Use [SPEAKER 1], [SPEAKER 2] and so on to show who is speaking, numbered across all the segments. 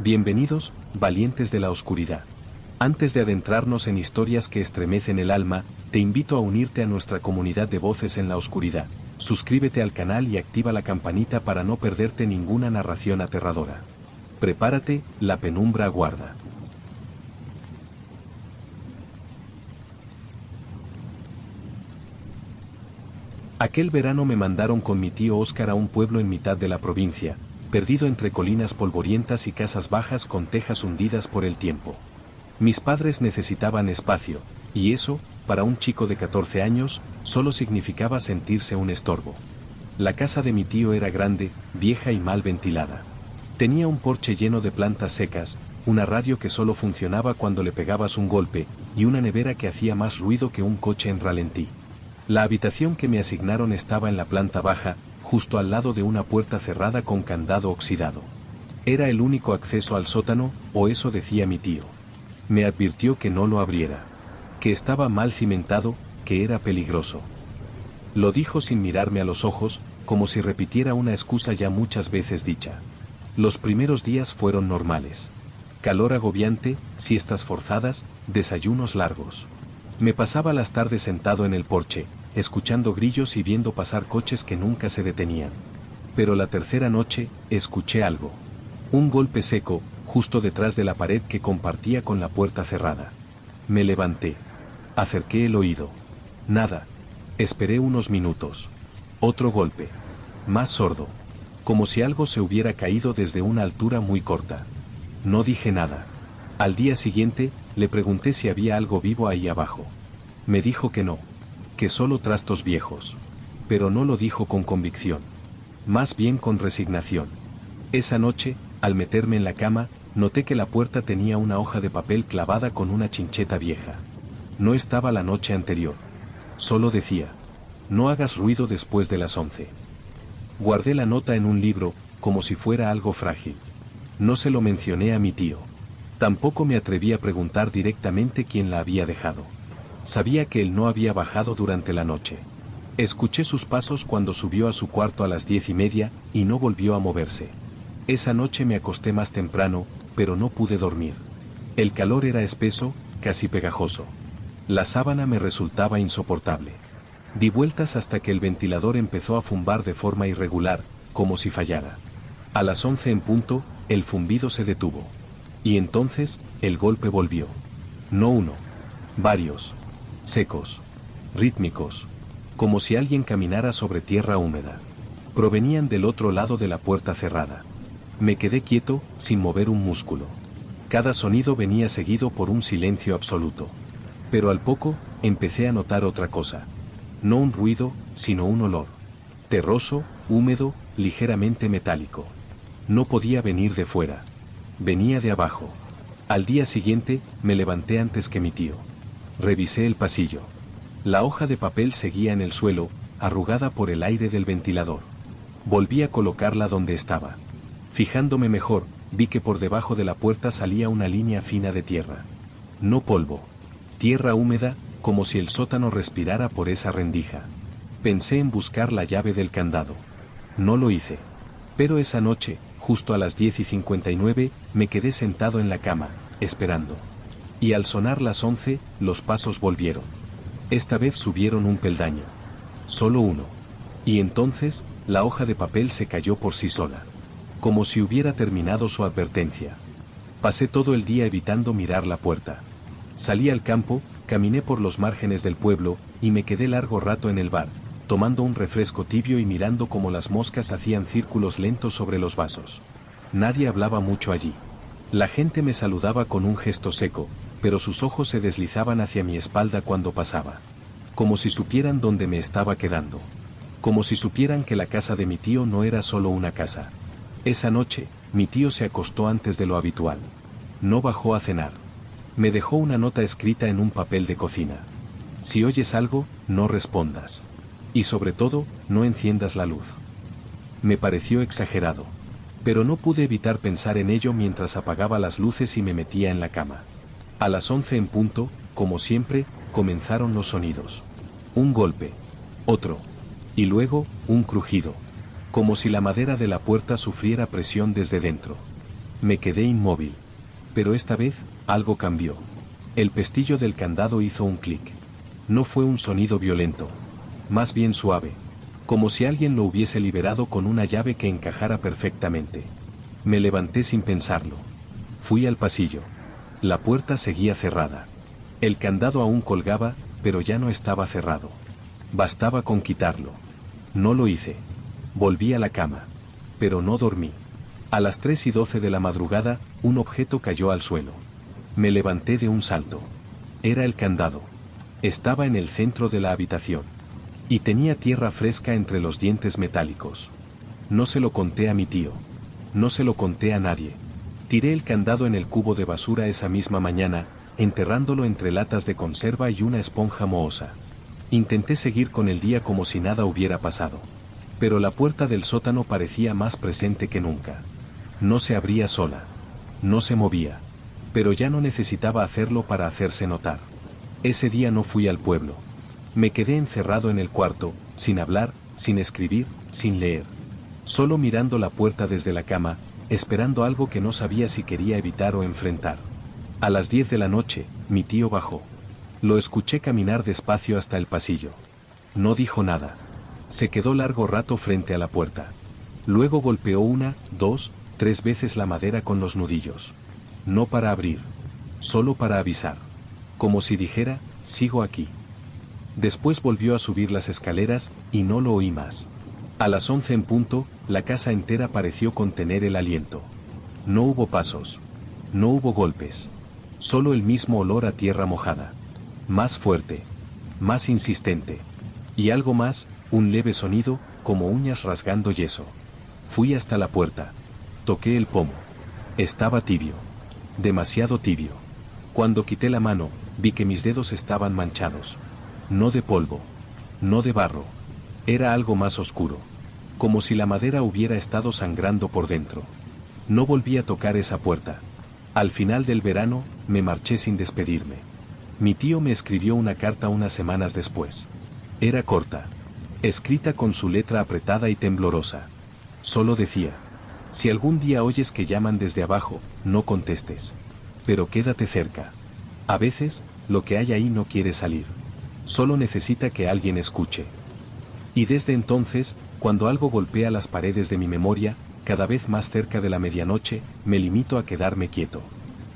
[SPEAKER 1] Bienvenidos, valientes de la oscuridad. Antes de adentrarnos en historias que estremecen el alma, te invito a unirte a nuestra comunidad de voces en la oscuridad. Suscríbete al canal y activa la campanita para no perderte ninguna narración aterradora. Prepárate, la penumbra aguarda. Aquel verano me mandaron con mi tío Óscar a un pueblo en mitad de la provincia, perdido entre colinas polvorientas y casas bajas con tejas hundidas por el tiempo. Mis padres necesitaban espacio, y eso, para un chico de 14 años, solo significaba sentirse un estorbo. La casa de mi tío era grande, vieja y mal ventilada. Tenía un porche lleno de plantas secas, una radio que solo funcionaba cuando le pegabas un golpe, y una nevera que hacía más ruido que un coche en ralentí. La habitación que me asignaron estaba en la planta baja, justo al lado de una puerta cerrada con candado oxidado. Era el único acceso al sótano, o eso decía mi tío. Me advirtió que no lo abriera. Que estaba mal cimentado, que era peligroso. Lo dijo sin mirarme a los ojos, como si repitiera una excusa ya muchas veces dicha. Los primeros días fueron normales. Calor agobiante, siestas forzadas, desayunos largos. Me pasaba las tardes sentado en el porche, escuchando grillos y viendo pasar coches que nunca se detenían. Pero la tercera noche, escuché algo. Un golpe seco, justo detrás de la pared que compartía con la puerta cerrada. Me levanté. Acerqué el oído. Nada. Esperé unos minutos. Otro golpe. Más sordo. Como si algo se hubiera caído desde una altura muy corta. No dije nada. Al día siguiente, le pregunté si había algo vivo ahí abajo. Me dijo que no. Que solo trastos viejos. Pero no lo dijo con convicción. Más bien con resignación. Esa noche, al meterme en la cama, noté que la puerta tenía una hoja de papel clavada con una chincheta vieja. No estaba la noche anterior. Solo decía: no hagas ruido después de las 11. Guardé la nota en un libro, como si fuera algo frágil. No se lo mencioné a mi tío. Tampoco me atreví a preguntar directamente quién la había dejado. Sabía que él no había bajado durante la noche. Escuché sus pasos cuando subió a su cuarto a las 10:30, y no volvió a moverse. Esa noche me acosté más temprano, pero no pude dormir. El calor era espeso, casi pegajoso. La sábana me resultaba insoportable. Di vueltas hasta que el ventilador empezó a zumbar de forma irregular, como si fallara. A las 11 en punto, el zumbido se detuvo. Y entonces, el golpe volvió. No uno. Varios. Secos. Rítmicos. Como si alguien caminara sobre tierra húmeda. Provenían del otro lado de la puerta cerrada. Me quedé quieto, sin mover un músculo. Cada sonido venía seguido por un silencio absoluto. Pero al poco, empecé a notar otra cosa. No un ruido, sino un olor. Terroso, húmedo, ligeramente metálico. No podía venir de fuera. Venía de abajo. Al día siguiente, me levanté antes que mi tío. Revisé el pasillo. La hoja de papel seguía en el suelo, arrugada por el aire del ventilador. Volví a colocarla donde estaba. Fijándome mejor, vi que por debajo de la puerta salía una línea fina de tierra. No polvo. Tierra húmeda, como si el sótano respirara por esa rendija. Pensé en buscar la llave del candado. No lo hice. Pero esa noche, justo a las 10:59, me quedé sentado en la cama, esperando. Y al sonar las 11, los pasos volvieron. Esta vez subieron un peldaño. Solo uno. Y entonces, la hoja de papel se cayó por sí sola. Como si hubiera terminado su advertencia. Pasé todo el día evitando mirar la puerta. Salí al campo, caminé por los márgenes del pueblo, y me quedé largo rato en el bar, tomando un refresco tibio y mirando cómo las moscas hacían círculos lentos sobre los vasos. Nadie hablaba mucho allí. La gente me saludaba con un gesto seco, pero sus ojos se deslizaban hacia mi espalda cuando pasaba. Como si supieran dónde me estaba quedando. Como si supieran que la casa de mi tío no era solo una casa. Esa noche, mi tío se acostó antes de lo habitual. No bajó a cenar. Me dejó una nota escrita en un papel de cocina. Si oyes algo, no respondas. Y sobre todo, no enciendas la luz. Me pareció exagerado. Pero no pude evitar pensar en ello mientras apagaba las luces y me metía en la cama. A las 11 en punto, como siempre, comenzaron los sonidos. Un golpe. Otro. Y luego, un crujido. Como si la madera de la puerta sufriera presión desde dentro. Me quedé inmóvil. Pero esta vez, algo cambió. El pestillo del candado hizo un clic. No fue un sonido violento. Más bien suave. Como si alguien lo hubiese liberado con una llave que encajara perfectamente. Me levanté sin pensarlo. Fui al pasillo. La puerta seguía cerrada. El candado aún colgaba, pero ya no estaba cerrado. Bastaba con quitarlo. No lo hice. Volví a la cama. Pero no dormí. A las 3:12 de la madrugada, un objeto cayó al suelo. Me levanté de un salto. Era el candado. Estaba en el centro de la habitación. Y tenía tierra fresca entre los dientes metálicos. No se lo conté a mi tío. No se lo conté a nadie. Tiré el candado en el cubo de basura esa misma mañana, enterrándolo entre latas de conserva y una esponja mohosa. Intenté seguir con el día como si nada hubiera pasado. Pero la puerta del sótano parecía más presente que nunca. No se abría sola. No se movía. Pero ya no necesitaba hacerlo para hacerse notar. Ese día no fui al pueblo. Me quedé encerrado en el cuarto, sin hablar, sin escribir, sin leer. Solo mirando la puerta desde la cama, esperando algo que no sabía si quería evitar o enfrentar. A las 10 de la noche, mi tío bajó. Lo escuché caminar despacio hasta el pasillo. No dijo nada. Se quedó largo rato frente a la puerta. Luego golpeó 1, 2, 3 veces la madera con los nudillos. No para abrir. Solo para avisar. Como si dijera, sigo aquí. Después volvió a subir las escaleras, y no lo oí más. A las 11 en punto, la casa entera pareció contener el aliento. No hubo pasos. No hubo golpes. Solo el mismo olor a tierra mojada. Más fuerte. Más insistente. Y algo más, un leve sonido, como uñas rasgando yeso. Fui hasta la puerta. Toqué el pomo. Estaba tibio. Demasiado tibio. Cuando quité la mano, vi que mis dedos estaban manchados. No de polvo. No de barro. Era algo más oscuro. Como si la madera hubiera estado sangrando por dentro. No volví a tocar esa puerta. Al final del verano, me marché sin despedirme. Mi tío me escribió una carta unas semanas después. Era corta. Escrita con su letra apretada y temblorosa. Solo decía: si algún día oyes que llaman desde abajo, no contestes. Pero quédate cerca. A veces, lo que hay ahí no quiere salir. Solo necesita que alguien escuche. Y desde entonces, cuando algo golpea las paredes de mi memoria, cada vez más cerca de la medianoche, me limito a quedarme quieto.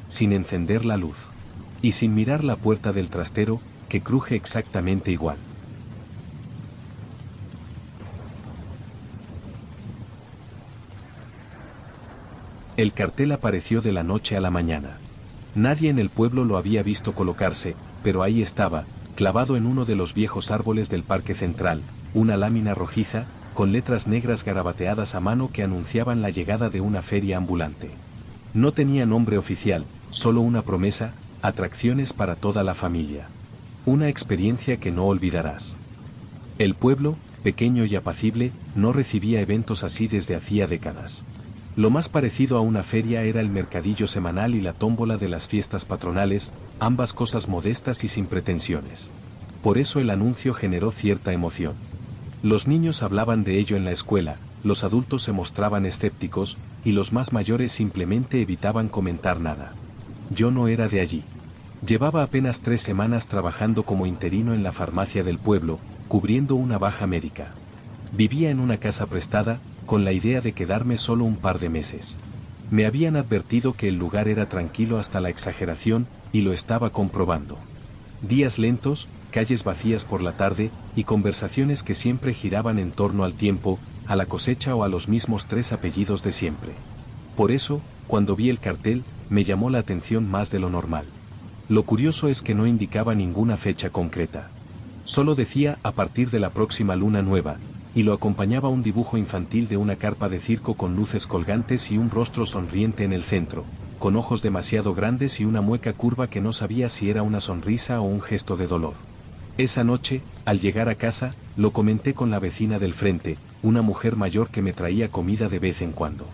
[SPEAKER 1] Sin encender la luz. Y sin mirar la puerta del trastero, que cruje exactamente igual. El cartel apareció de la noche a la mañana. Nadie en el pueblo lo había visto colocarse, pero ahí estaba, clavado en uno de los viejos árboles del parque central, una lámina rojiza, con letras negras garabateadas a mano que anunciaban la llegada de una feria ambulante. No tenía nombre oficial, solo una promesa: atracciones para toda la familia. Una experiencia que no olvidarás. El pueblo, pequeño y apacible, no recibía eventos así desde hacía décadas. Lo más parecido a una feria era el mercadillo semanal y la tómbola de las fiestas patronales, ambas cosas modestas y sin pretensiones. Por eso el anuncio generó cierta emoción. Los niños hablaban de ello en la escuela, los adultos se mostraban escépticos, y los más mayores simplemente evitaban comentar nada. Yo no era de allí. Llevaba apenas 3 semanas trabajando como interino en la farmacia del pueblo, cubriendo una baja médica. Vivía en una casa prestada, con la idea de quedarme solo un par de meses. Me habían advertido que el lugar era tranquilo hasta la exageración, y lo estaba comprobando. Días lentos, calles vacías por la tarde, y conversaciones que siempre giraban en torno al tiempo, a la cosecha o a los mismos 3 apellidos de siempre. Por eso, cuando vi el cartel, me llamó la atención más de lo normal. Lo curioso es que no indicaba ninguna fecha concreta. Solo decía: a partir de la próxima luna nueva, y lo acompañaba un dibujo infantil de una carpa de circo con luces colgantes y un rostro sonriente en el centro, con ojos demasiado grandes y una mueca curva que no sabía si era una sonrisa o un gesto de dolor. Esa noche, al llegar a casa, lo comenté con la vecina del frente, una mujer mayor que me traía comida de vez en cuando.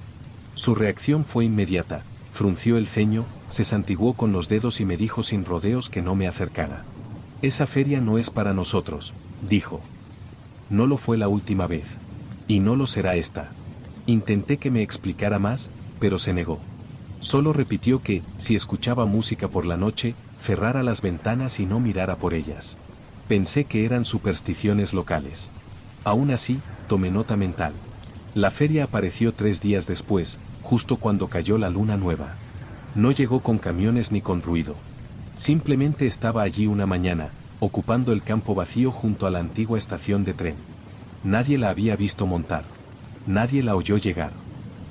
[SPEAKER 1] Su reacción fue inmediata: frunció el ceño, se santiguó con los dedos y me dijo sin rodeos que no me acercara. Esa feria no es para nosotros, dijo. No lo fue la última vez. Y no lo será esta. Intenté que me explicara más, pero se negó. Solo repitió que, si escuchaba música por la noche, cerrara las ventanas y no mirara por ellas. Pensé que eran supersticiones locales. Aún así, tomé nota mental. La feria apareció 3 días después, justo cuando cayó la luna nueva. No llegó con camiones ni con ruido. Simplemente estaba allí una mañana, ocupando el campo vacío junto a la antigua estación de tren. Nadie la había visto montar. Nadie la oyó llegar.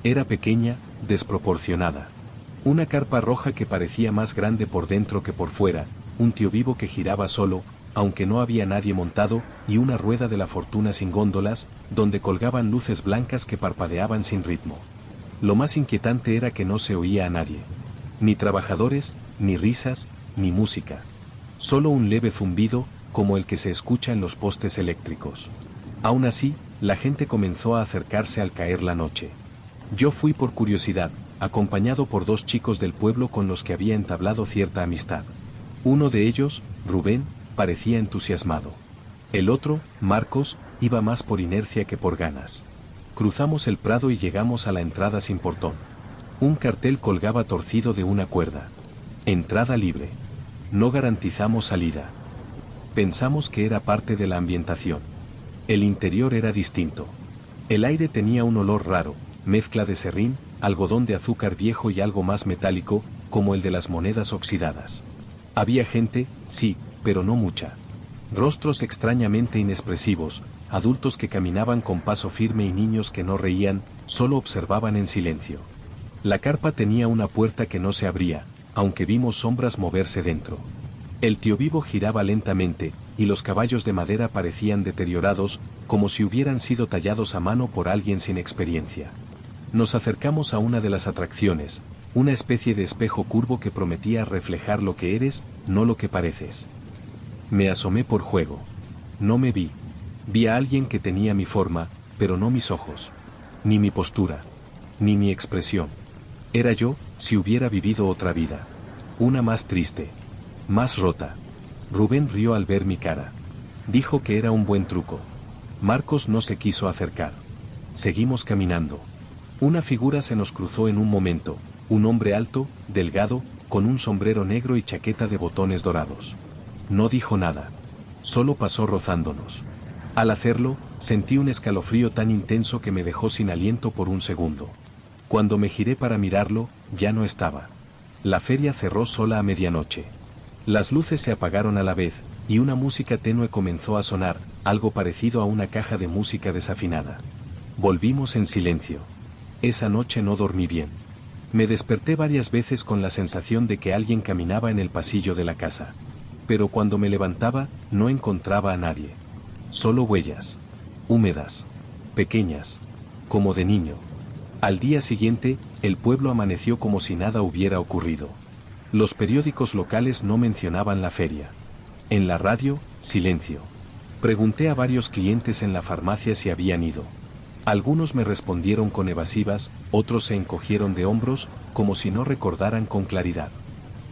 [SPEAKER 1] Era pequeña, desproporcionada. Una carpa roja que parecía más grande por dentro que por fuera, un tío vivo que giraba solo, aunque no había nadie montado, y una rueda de la fortuna sin góndolas, donde colgaban luces blancas que parpadeaban sin ritmo. Lo más inquietante era que no se oía a nadie. Ni trabajadores, ni risas, ni música. Solo un leve zumbido, como el que se escucha en los postes eléctricos. Aún así, la gente comenzó a acercarse al caer la noche. Yo fui por curiosidad, acompañado por 2 chicos del pueblo con los que había entablado cierta amistad. Uno de ellos, Rubén, parecía entusiasmado. El otro, Marcos, iba más por inercia que por ganas. Cruzamos el prado y llegamos a la entrada sin portón. Un cartel colgaba torcido de una cuerda. Entrada libre. No garantizamos salida. Pensamos que era parte de la ambientación. El interior era distinto. El aire tenía un olor raro, mezcla de serrín, algodón de azúcar viejo y algo más metálico, como el de las monedas oxidadas. Había gente, sí, pero no mucha. Rostros extrañamente inexpresivos, adultos que caminaban con paso firme y niños que no reían, solo observaban en silencio. La carpa tenía una puerta que no se abría, aunque vimos sombras moverse dentro. El tío vivo giraba lentamente, y los caballos de madera parecían deteriorados, como si hubieran sido tallados a mano por alguien sin experiencia. Nos acercamos a una de las atracciones, una especie de espejo curvo que prometía reflejar lo que eres, no lo que pareces. Me asomé por juego. No me vi. Vi a alguien que tenía mi forma, pero no mis ojos. Ni mi postura. Ni mi expresión. Era yo, si hubiera vivido otra vida. Una más triste. Más rota. Rubén rió al ver mi cara. Dijo que era un buen truco. Marcos no se quiso acercar. Seguimos caminando. Una figura se nos cruzó en un momento, un hombre alto, delgado, con un sombrero negro y chaqueta de botones dorados. No dijo nada. Solo pasó rozándonos. Al hacerlo, sentí un escalofrío tan intenso que me dejó sin aliento por un segundo. Cuando me giré para mirarlo, ya no estaba. La feria cerró sola a medianoche. Las luces se apagaron a la vez, y una música tenue comenzó a sonar, algo parecido a una caja de música desafinada. Volvimos en silencio. Esa noche no dormí bien. Me desperté varias veces con la sensación de que alguien caminaba en el pasillo de la casa. Pero cuando me levantaba, no encontraba a nadie. Solo huellas. Húmedas. Pequeñas. Como de niño. Al día siguiente, el pueblo amaneció como si nada hubiera ocurrido. Los periódicos locales no mencionaban la feria. En la radio, silencio. Pregunté a varios clientes en la farmacia si habían ido. Algunos me respondieron con evasivas, otros se encogieron de hombros, como si no recordaran con claridad.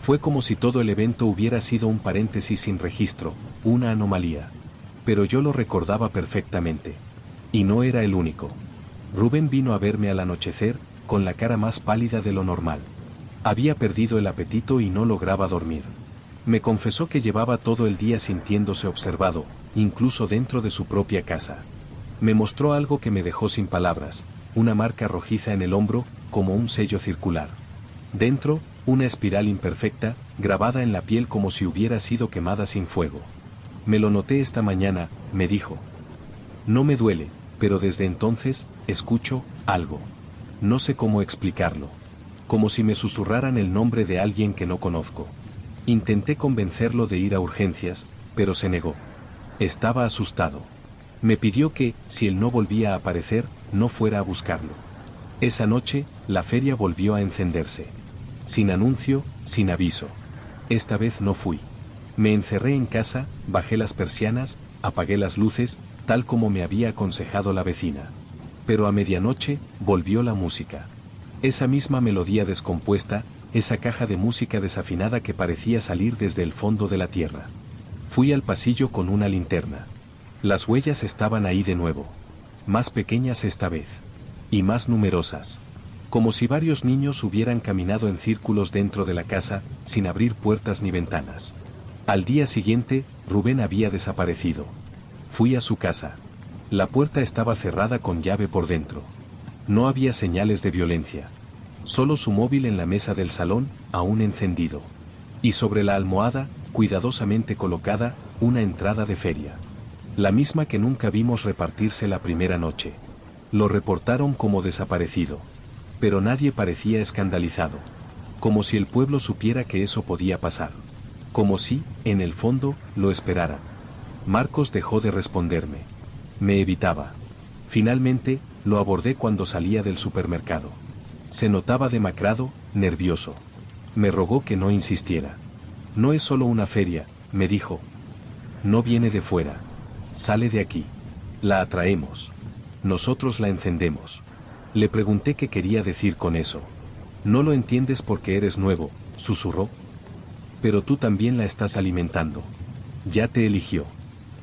[SPEAKER 1] Fue como si todo el evento hubiera sido un paréntesis sin registro, una anomalía. Pero yo lo recordaba perfectamente. Y no era el único. Rubén vino a verme al anochecer, con la cara más pálida de lo normal. Había perdido el apetito y no lograba dormir. Me confesó que llevaba todo el día sintiéndose observado, incluso dentro de su propia casa. Me mostró algo que me dejó sin palabras, una marca rojiza en el hombro, como un sello circular. Dentro, una espiral imperfecta, grabada en la piel como si hubiera sido quemada sin fuego. Me lo noté esta mañana, me dijo. No me duele, pero desde entonces, escucho algo. No sé cómo explicarlo. Como si me susurraran el nombre de alguien que no conozco. Intenté convencerlo de ir a urgencias, pero se negó. Estaba asustado. Me pidió que, si él no volvía a aparecer, no fuera a buscarlo. Esa noche, la feria volvió a encenderse. Sin anuncio, sin aviso. Esta vez no fui. Me encerré en casa, bajé las persianas, apagué las luces, tal como me había aconsejado la vecina. Pero a medianoche, volvió la música. Esa misma melodía descompuesta, esa caja de música desafinada que parecía salir desde el fondo de la tierra. Fui al pasillo con una linterna. Las huellas estaban ahí de nuevo. Más pequeñas esta vez. Y más numerosas. como si varios niños hubieran caminado en círculos dentro de la casa, sin abrir puertas ni ventanas. Al día siguiente, Rubén había desaparecido. Fui a su casa. La puerta estaba cerrada con llave por dentro. No había señales de violencia. Solo su móvil en la mesa del salón, aún encendido. Y sobre la almohada, cuidadosamente colocada, una entrada de feria. La misma que nunca vimos repartirse la primera noche. Lo reportaron como desaparecido. Pero nadie parecía escandalizado. Como si el pueblo supiera que eso podía pasar. Como si, en el fondo, lo esperaran. Marcos dejó de responderme. Me evitaba. Finalmente, lo abordé cuando salía del supermercado. Se notaba demacrado, nervioso. Me rogó que no insistiera. No es solo una feria, me dijo. No viene de fuera. Sale de aquí. La atraemos. Nosotros la encendemos. Le pregunté qué quería decir con eso. No lo entiendes porque eres nuevo, susurró. Pero tú también la estás alimentando. Ya te eligió.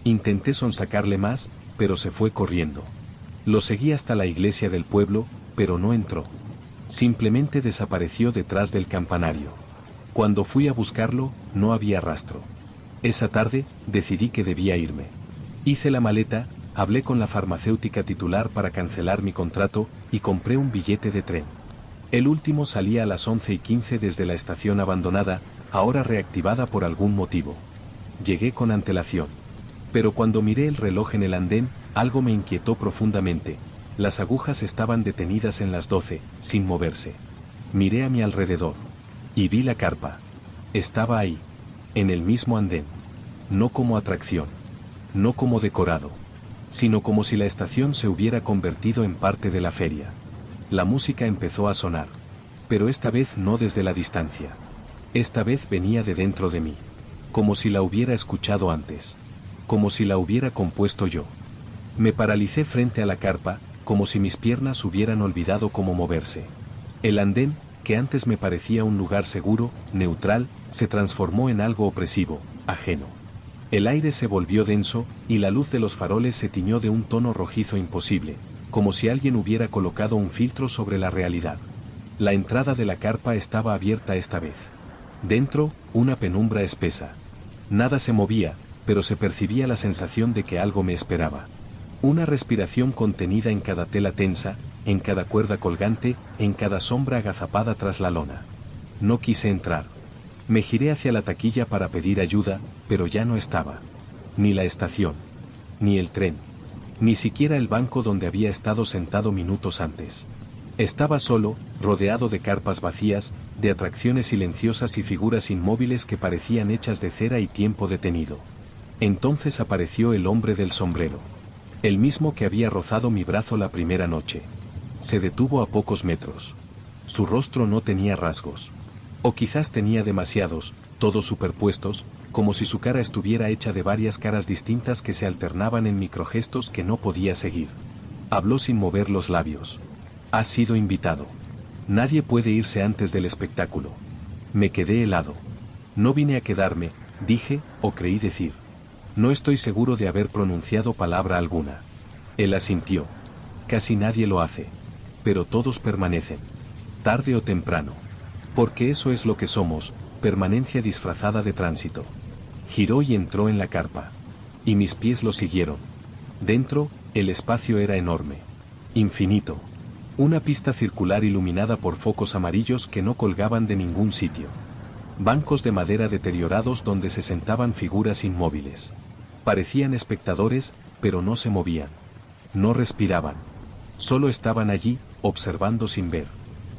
[SPEAKER 1] Intenté sonsacarle más, pero se fue corriendo. Lo seguí hasta la iglesia del pueblo, pero no entró. Simplemente desapareció detrás del campanario. Cuando fui a buscarlo, no había rastro. Esa tarde, decidí que debía irme. Hice la maleta, hablé con la farmacéutica titular para cancelar mi contrato y compré un billete de tren. El último salía a las 11:15 desde la estación abandonada, ahora reactivada por algún motivo. Llegué con antelación. Pero cuando miré el reloj en el andén, algo me inquietó profundamente. Las agujas estaban detenidas en las 12, sin moverse. Miré a mi alrededor. Y vi la carpa. Estaba ahí. En el mismo andén. No como atracción. No como decorado. Sino como si la estación se hubiera convertido en parte de la feria. La música empezó a sonar. Pero esta vez no desde la distancia. Esta vez venía de dentro de mí. Como si la hubiera escuchado antes. Como si la hubiera compuesto yo. Me paralicé frente a la carpa, como si mis piernas hubieran olvidado cómo moverse. El andén, que antes me parecía un lugar seguro, neutral, se transformó en algo opresivo, ajeno. El aire se volvió denso, y la luz de los faroles se tiñó de un tono rojizo imposible, como si alguien hubiera colocado un filtro sobre la realidad. La entrada de la carpa estaba abierta esta vez. Dentro, una penumbra espesa. Nada se movía, pero se percibía la sensación de que algo me esperaba. Una respiración contenida en cada tela tensa, en cada cuerda colgante, en cada sombra agazapada tras la lona. No quise entrar. Me giré hacia la taquilla para pedir ayuda, pero ya no estaba. Ni la estación. Ni el tren. Ni siquiera el banco donde había estado sentado minutos antes. Estaba solo, rodeado de carpas vacías, de atracciones silenciosas y figuras inmóviles que parecían hechas de cera y tiempo detenido. Entonces apareció el hombre del sombrero. El mismo que había rozado mi brazo la primera noche. Se detuvo a pocos metros. Su rostro no tenía rasgos. O quizás tenía demasiados, todos superpuestos, como si su cara estuviera hecha de varias caras distintas que se alternaban en microgestos que no podía seguir. Habló sin mover los labios. Has sido invitado. Nadie puede irse antes del espectáculo. Me quedé helado. No vine a quedarme, dije, o creí decir. No estoy seguro de haber pronunciado palabra alguna. Él asintió. Casi nadie lo hace. Pero todos permanecen. Tarde o temprano. Porque eso es lo que somos, permanencia disfrazada de tránsito. Giró y entró en la carpa. Y mis pies lo siguieron. Dentro, el espacio era enorme. Infinito. Una pista circular iluminada por focos amarillos que no colgaban de ningún sitio. Bancos de madera deteriorados donde se sentaban figuras inmóviles. Parecían espectadores, pero no se movían. No respiraban. Solo estaban allí, observando sin ver.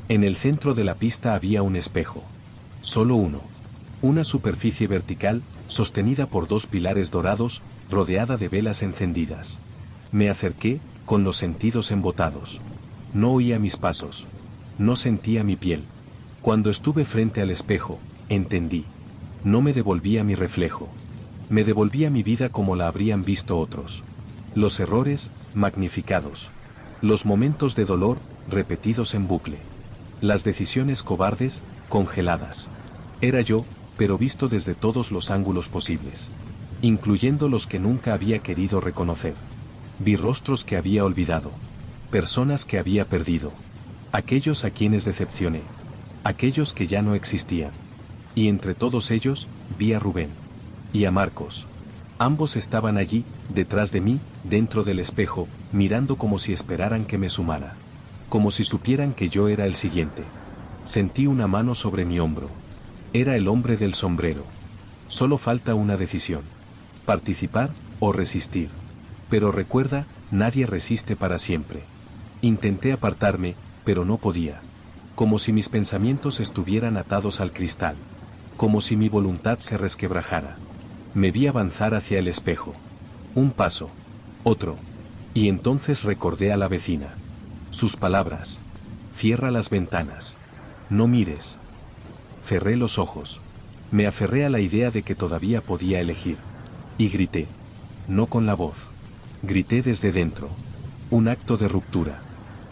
[SPEAKER 1] En el centro de la pista había un espejo. Solo uno. Una superficie vertical, sostenida por dos pilares dorados, rodeada de velas encendidas. Me acerqué, con los sentidos embotados. No oía mis pasos. No sentía mi piel. Cuando estuve frente al espejo, entendí. No me devolvía mi reflejo. Me devolvía mi vida como la habrían visto otros. Los errores, magnificados. Los momentos de dolor, repetidos en bucle. Las decisiones cobardes, congeladas. Era yo, pero visto desde todos los ángulos posibles. Incluyendo los que nunca había querido reconocer. Vi rostros que había olvidado. Personas que había perdido. aquellos a quienes decepcioné, aquellos que ya no existían. Y entre todos ellos, vi a Rubén y a Marcos. Ambos estaban allí, detrás de mí, dentro del espejo, mirando como si esperaran que me sumara. Como si supieran que yo era el siguiente. Sentí una mano sobre mi hombro. Era el hombre del sombrero. Solo falta una decisión. Participar o resistir. Pero recuerda, nadie resiste para siempre. Intenté apartarme, pero no podía. Como si mis pensamientos estuvieran atados al cristal. Como si mi voluntad se resquebrajara. Me vi avanzar hacia el espejo. Un paso. Otro. Y entonces recordé a la vecina. Sus palabras. Cierra las ventanas. No mires. Cerré los ojos. Me aferré a la idea de que todavía podía elegir. Y grité. No con la voz. Grité desde dentro. Un acto de ruptura.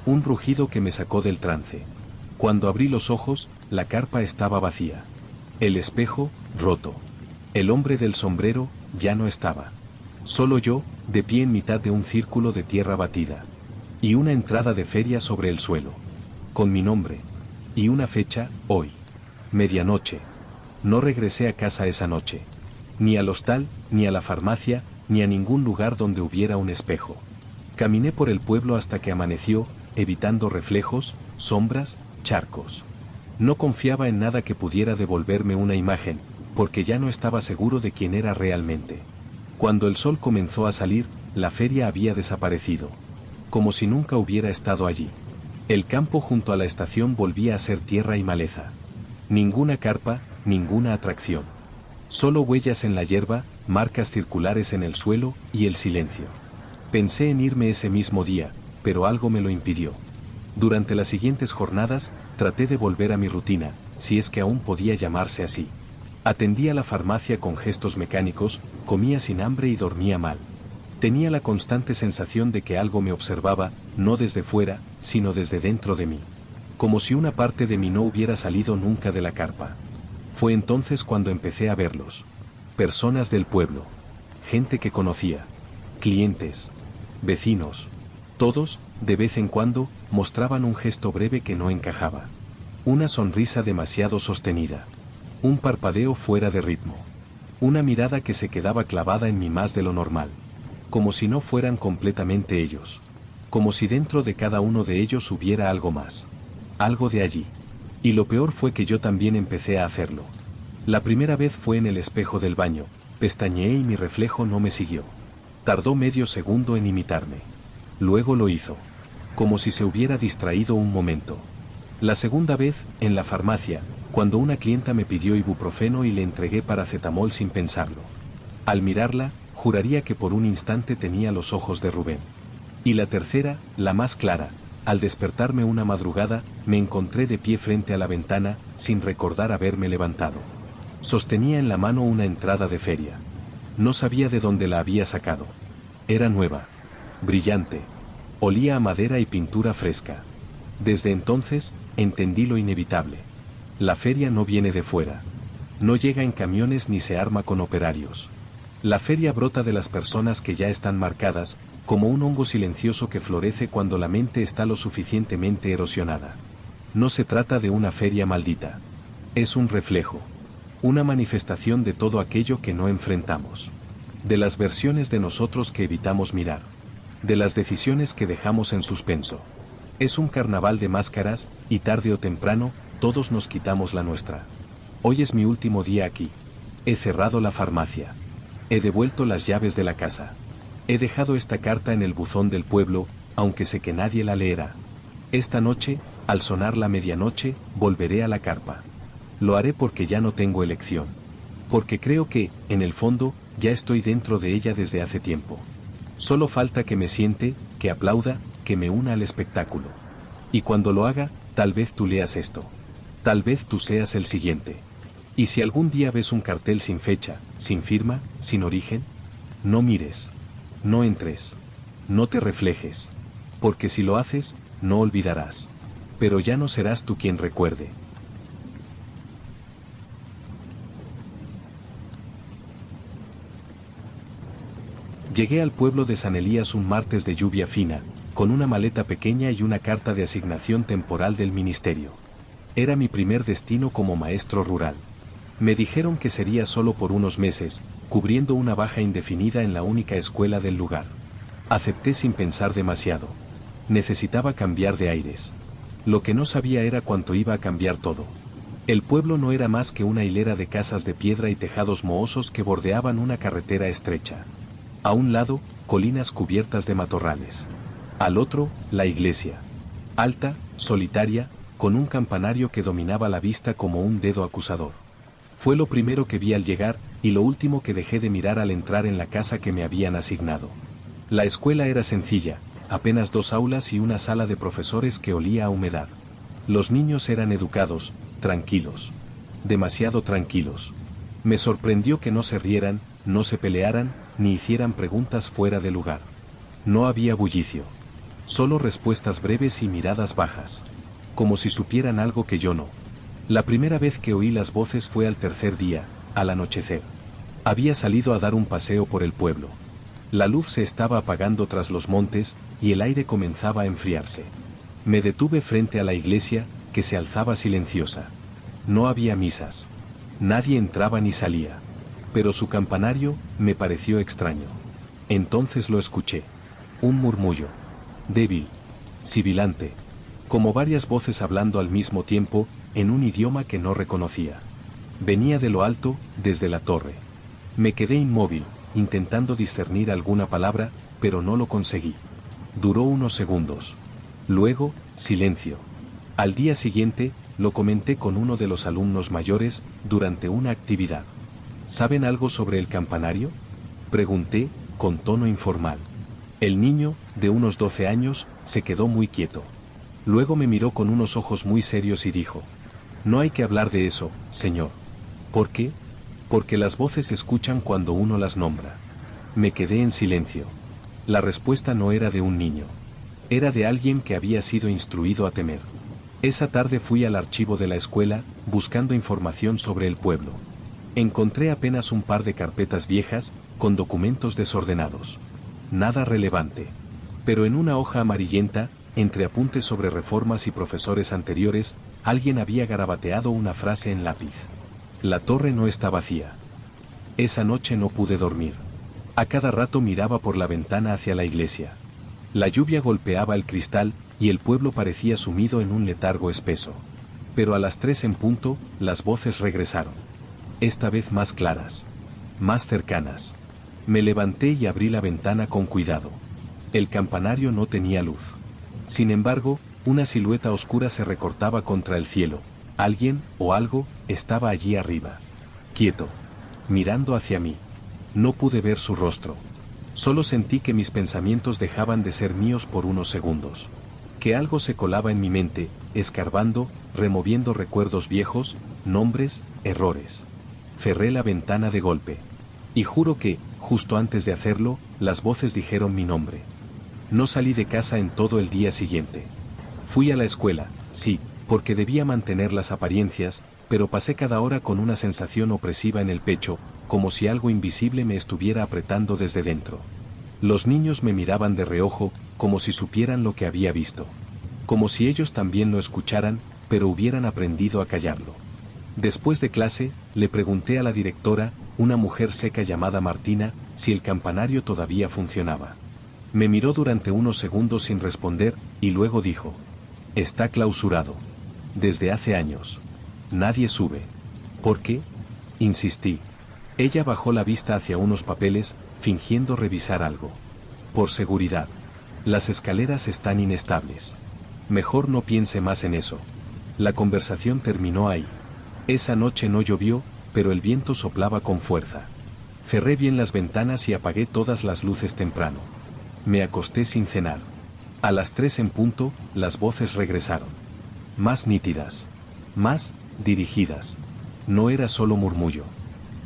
[SPEAKER 1] Un rugido que me sacó del trance. Cuando abrí los ojos, la carpa estaba vacía. El espejo, roto. El hombre del sombrero, ya no estaba. Solo yo, de pie en mitad de un círculo de tierra batida. Y una entrada de feria sobre el suelo. Con mi nombre. Y una fecha, hoy. Medianoche. No regresé a casa esa noche. Ni al hostal, ni a la farmacia, ni a ningún lugar donde hubiera un espejo. Caminé por el pueblo hasta que amaneció, evitando reflejos, sombras, charcos. No confiaba en nada que pudiera devolverme una imagen, porque ya no estaba seguro de quién era realmente. Cuando el sol comenzó a salir, la feria había desaparecido. Como si nunca hubiera estado allí. El campo junto a la estación volvía a ser tierra y maleza. Ninguna carpa, ninguna atracción. Solo huellas en la hierba, marcas circulares en el suelo, y el silencio. Pensé en irme ese mismo día, pero algo me lo impidió. Durante las siguientes jornadas, traté de volver a mi rutina, si es que aún podía llamarse así. Atendía la farmacia con gestos mecánicos, comía sin hambre y dormía mal. Tenía la constante sensación de que algo me observaba, no desde fuera, sino desde dentro de mí. Como si una parte de mí no hubiera salido nunca de la carpa. Fue entonces cuando empecé a verlos. Personas del pueblo. Gente que conocía. Clientes. Vecinos. Todos, de vez en cuando, mostraban un gesto breve que no encajaba. Una sonrisa demasiado sostenida. Un parpadeo fuera de ritmo. Una mirada que se quedaba clavada en mí más de lo normal. Como si no fueran completamente ellos. Como si dentro de cada uno de ellos hubiera algo más. Algo de allí. Y lo peor fue que yo también empecé a hacerlo. La primera vez fue en el espejo del baño, pestañeé y mi reflejo no me siguió. Tardó medio segundo en imitarme. Luego lo hizo. Como si se hubiera distraído un momento. La segunda vez, en la farmacia, cuando una clienta me pidió ibuprofeno y le entregué paracetamol sin pensarlo. Al mirarla, juraría que por un instante tenía los ojos de Rubén. Y la tercera, la más clara, al despertarme una madrugada, me encontré de pie frente a la ventana, sin recordar haberme levantado. Sostenía en la mano una entrada de feria. No sabía de dónde la había sacado. Era nueva. Brillante. Olía a madera y pintura fresca. Desde entonces, entendí lo inevitable. La feria no viene de fuera. No llega en camiones ni se arma con operarios. La feria brota de las personas que ya están marcadas, como un hongo silencioso que florece cuando la mente está lo suficientemente erosionada. No se trata de una feria maldita. Es un reflejo. Una manifestación de todo aquello que no enfrentamos. De las versiones de nosotros que evitamos mirar. De las decisiones que dejamos en suspenso. Es un carnaval de máscaras, y tarde o temprano, todos nos quitamos la nuestra. Hoy es mi último día aquí. He cerrado la farmacia. He devuelto las llaves de la casa. He dejado esta carta en el buzón del pueblo, aunque sé que nadie la leerá. Esta noche, al sonar la medianoche, volveré a la carpa. Lo haré porque ya no tengo elección. Porque creo que, en el fondo, ya estoy dentro de ella desde hace tiempo. Solo falta que me siente, que aplauda, que me una al espectáculo. Y cuando lo haga, tal vez tú leas esto. Tal vez tú seas el siguiente. Y si algún día ves un cartel sin fecha, sin firma, sin origen, no mires. No entres. No te reflejes. Porque si lo haces, no olvidarás. Pero ya no serás tú quien recuerde. Llegué al pueblo de San Elías un martes de lluvia fina, con una maleta pequeña y una carta de asignación temporal del ministerio. Era mi primer destino como maestro rural. Me dijeron que sería solo por unos meses, cubriendo una baja indefinida en la única escuela del lugar. Acepté sin pensar demasiado. Necesitaba cambiar de aires. Lo que no sabía era cuánto iba a cambiar todo. El pueblo no era más que una hilera de casas de piedra y tejados mohosos que bordeaban una carretera estrecha. A un lado, colinas cubiertas de matorrales. Al otro, la iglesia. Alta, solitaria, con un campanario que dominaba la vista como un dedo acusador. Fue lo primero que vi al llegar, y lo último que dejé de mirar al entrar en la casa que me habían asignado. La escuela era sencilla, apenas 2 aulas y una sala de profesores que olía a humedad. Los niños eran educados, tranquilos. Demasiado tranquilos. Me sorprendió que no se rieran, no se pelearan, ni hicieran preguntas fuera de lugar. No había bullicio. Solo respuestas breves y miradas bajas. Como si supieran algo que yo no. La primera vez que oí las voces fue al tercer día, al anochecer. Había salido a dar un paseo por el pueblo. La luz se estaba apagando tras los montes, y el aire comenzaba a enfriarse. Me detuve frente a la iglesia, que se alzaba silenciosa. No había misas. Nadie entraba ni salía. Pero su campanario me pareció extraño. Entonces lo escuché. Un murmullo. Débil. Sibilante. Como varias voces hablando al mismo tiempo, en un idioma que no reconocía. Venía de lo alto, desde la torre. Me quedé inmóvil, intentando discernir alguna palabra, pero no lo conseguí. Duró unos segundos. Luego, silencio. Al día siguiente, lo comenté con uno de los alumnos mayores, durante una actividad. ¿Saben algo sobre el campanario?, pregunté, con tono informal. El niño, de unos 12 años, se quedó muy quieto. Luego me miró con unos ojos muy serios y dijo: «No hay que hablar de eso, señor». ¿Por qué? Porque las voces se escuchan cuando uno las nombra. Me quedé en silencio. La respuesta no era de un niño. Era de alguien que había sido instruido a temer. Esa tarde fui al archivo de la escuela, buscando información sobre el pueblo. Encontré apenas un par de carpetas viejas, con documentos desordenados. Nada relevante. Pero en una hoja amarillenta, entre apuntes sobre reformas y profesores anteriores, alguien había garabateado una frase en lápiz. La torre no está vacía. Esa noche no pude dormir. A cada rato miraba por la ventana hacia la iglesia. La lluvia golpeaba el cristal, y el pueblo parecía sumido en un letargo espeso. Pero a las 3 en punto, las voces regresaron. Esta vez más claras. Más cercanas. Me levanté y abrí la ventana con cuidado. El campanario no tenía luz. Sin embargo, una silueta oscura se recortaba contra el cielo. Alguien, o algo, estaba allí arriba. Quieto. Mirando hacia mí. No pude ver su rostro. Solo sentí que mis pensamientos dejaban de ser míos por unos segundos. Que algo se colaba en mi mente, escarbando, removiendo recuerdos viejos, nombres, errores. Cerré la ventana de golpe. Y juro que, justo antes de hacerlo, las voces dijeron mi nombre. No salí de casa en todo el día siguiente. Fui a la escuela, sí, porque debía mantener las apariencias, pero pasé cada hora con una sensación opresiva en el pecho, como si algo invisible me estuviera apretando desde dentro. Los niños me miraban de reojo, como si supieran lo que había visto. Como si ellos también lo escucharan, pero hubieran aprendido a callarlo. Después de clase, le pregunté a la directora, una mujer seca llamada Martina, si el campanario todavía funcionaba. Me miró durante unos segundos sin responder, y luego dijo: «Está clausurado. Desde hace años. Nadie sube». «¿Por qué?», insistí. Ella bajó la vista hacia unos papeles, fingiendo revisar algo. «Por seguridad. Las escaleras están inestables. Mejor no piense más en eso». La conversación terminó ahí. Esa noche no llovió, pero el viento soplaba con fuerza. Cerré bien las ventanas y apagué todas las luces temprano. Me acosté sin cenar. A las 3 en punto, las voces regresaron. Más nítidas. Más dirigidas. No era solo murmullo.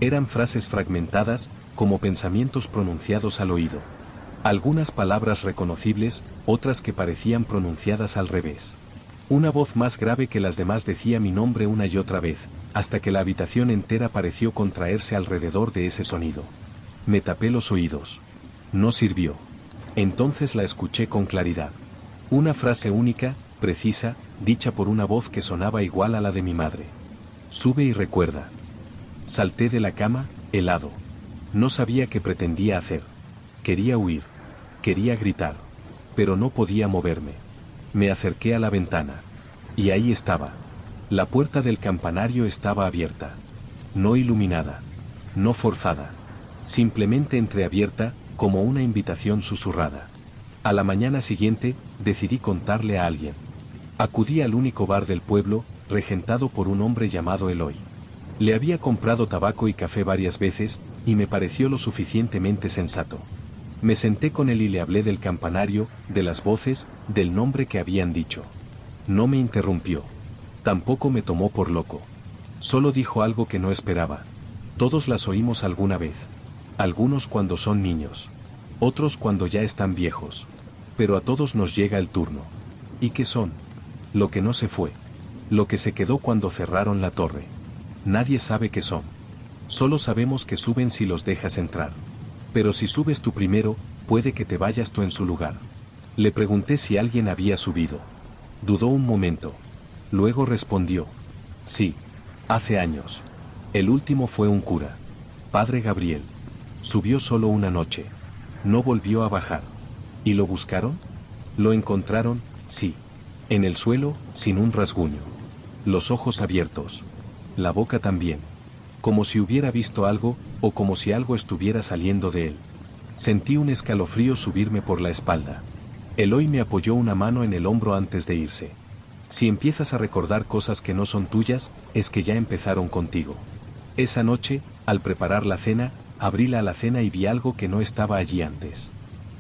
[SPEAKER 1] Eran frases fragmentadas, como pensamientos pronunciados al oído. Algunas palabras reconocibles, otras que parecían pronunciadas al revés. Una voz más grave que las demás decía mi nombre una y otra vez, hasta que la habitación entera pareció contraerse alrededor de ese sonido. Me tapé los oídos. No sirvió. Entonces la escuché con claridad. Una frase única, precisa, dicha por una voz que sonaba igual a la de mi madre. Sube y recuerda. Salté de la cama, helado. No sabía qué pretendía hacer. Quería huir. Quería gritar. Pero no podía moverme. Me acerqué a la ventana. Y ahí estaba. La puerta del campanario estaba abierta. No iluminada. No forzada. Simplemente entreabierta, como una invitación susurrada. A la mañana siguiente, decidí contarle a alguien. Acudí al único bar del pueblo, regentado por un hombre llamado Eloy. Le había comprado tabaco y café varias veces, y me pareció lo suficientemente sensato. Me senté con él y le hablé del campanario, de las voces, del nombre que habían dicho. No me interrumpió. Tampoco me tomó por loco. Solo dijo algo que no esperaba. Todos las oímos alguna vez. Algunos cuando son niños. Otros cuando ya están viejos. Pero a todos nos llega el turno. ¿Y qué son? Lo que no se fue. Lo que se quedó cuando cerraron la torre. Nadie sabe qué son. Solo sabemos que suben si los dejas entrar. Pero si subes tú primero, puede que te vayas tú en su lugar. Le pregunté si alguien había subido. Dudó un momento. Luego respondió. Sí. Hace años. El último fue un cura. Padre Gabriel. Subió solo una noche. No volvió a bajar. ¿Y lo buscaron? Lo encontraron, sí. En el suelo, sin un rasguño. Los ojos abiertos. La boca también. Como si hubiera visto algo, o como si algo estuviera saliendo de él. Sentí un escalofrío subirme por la espalda. Eloy me apoyó una mano en el hombro antes de irse. Si empiezas a recordar cosas que no son tuyas, es que ya empezaron contigo. Esa noche, al preparar la cena, abrí la alacena y vi algo que no estaba allí antes.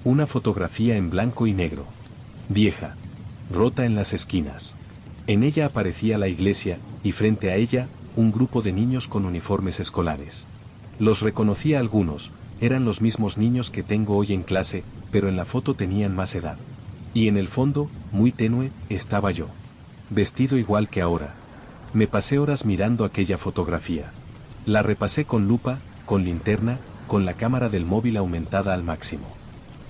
[SPEAKER 1] Una fotografía en blanco y negro. Vieja. Rota en las esquinas. En ella aparecía la iglesia, y frente a ella, un grupo de niños con uniformes escolares. Los reconocí a algunos, eran los mismos niños que tengo hoy en clase, pero en la foto tenían más edad. Y en el fondo, muy tenue, estaba yo. Vestido igual que ahora. Me pasé horas mirando aquella fotografía. La repasé con lupa, con linterna, con la cámara del móvil aumentada al máximo.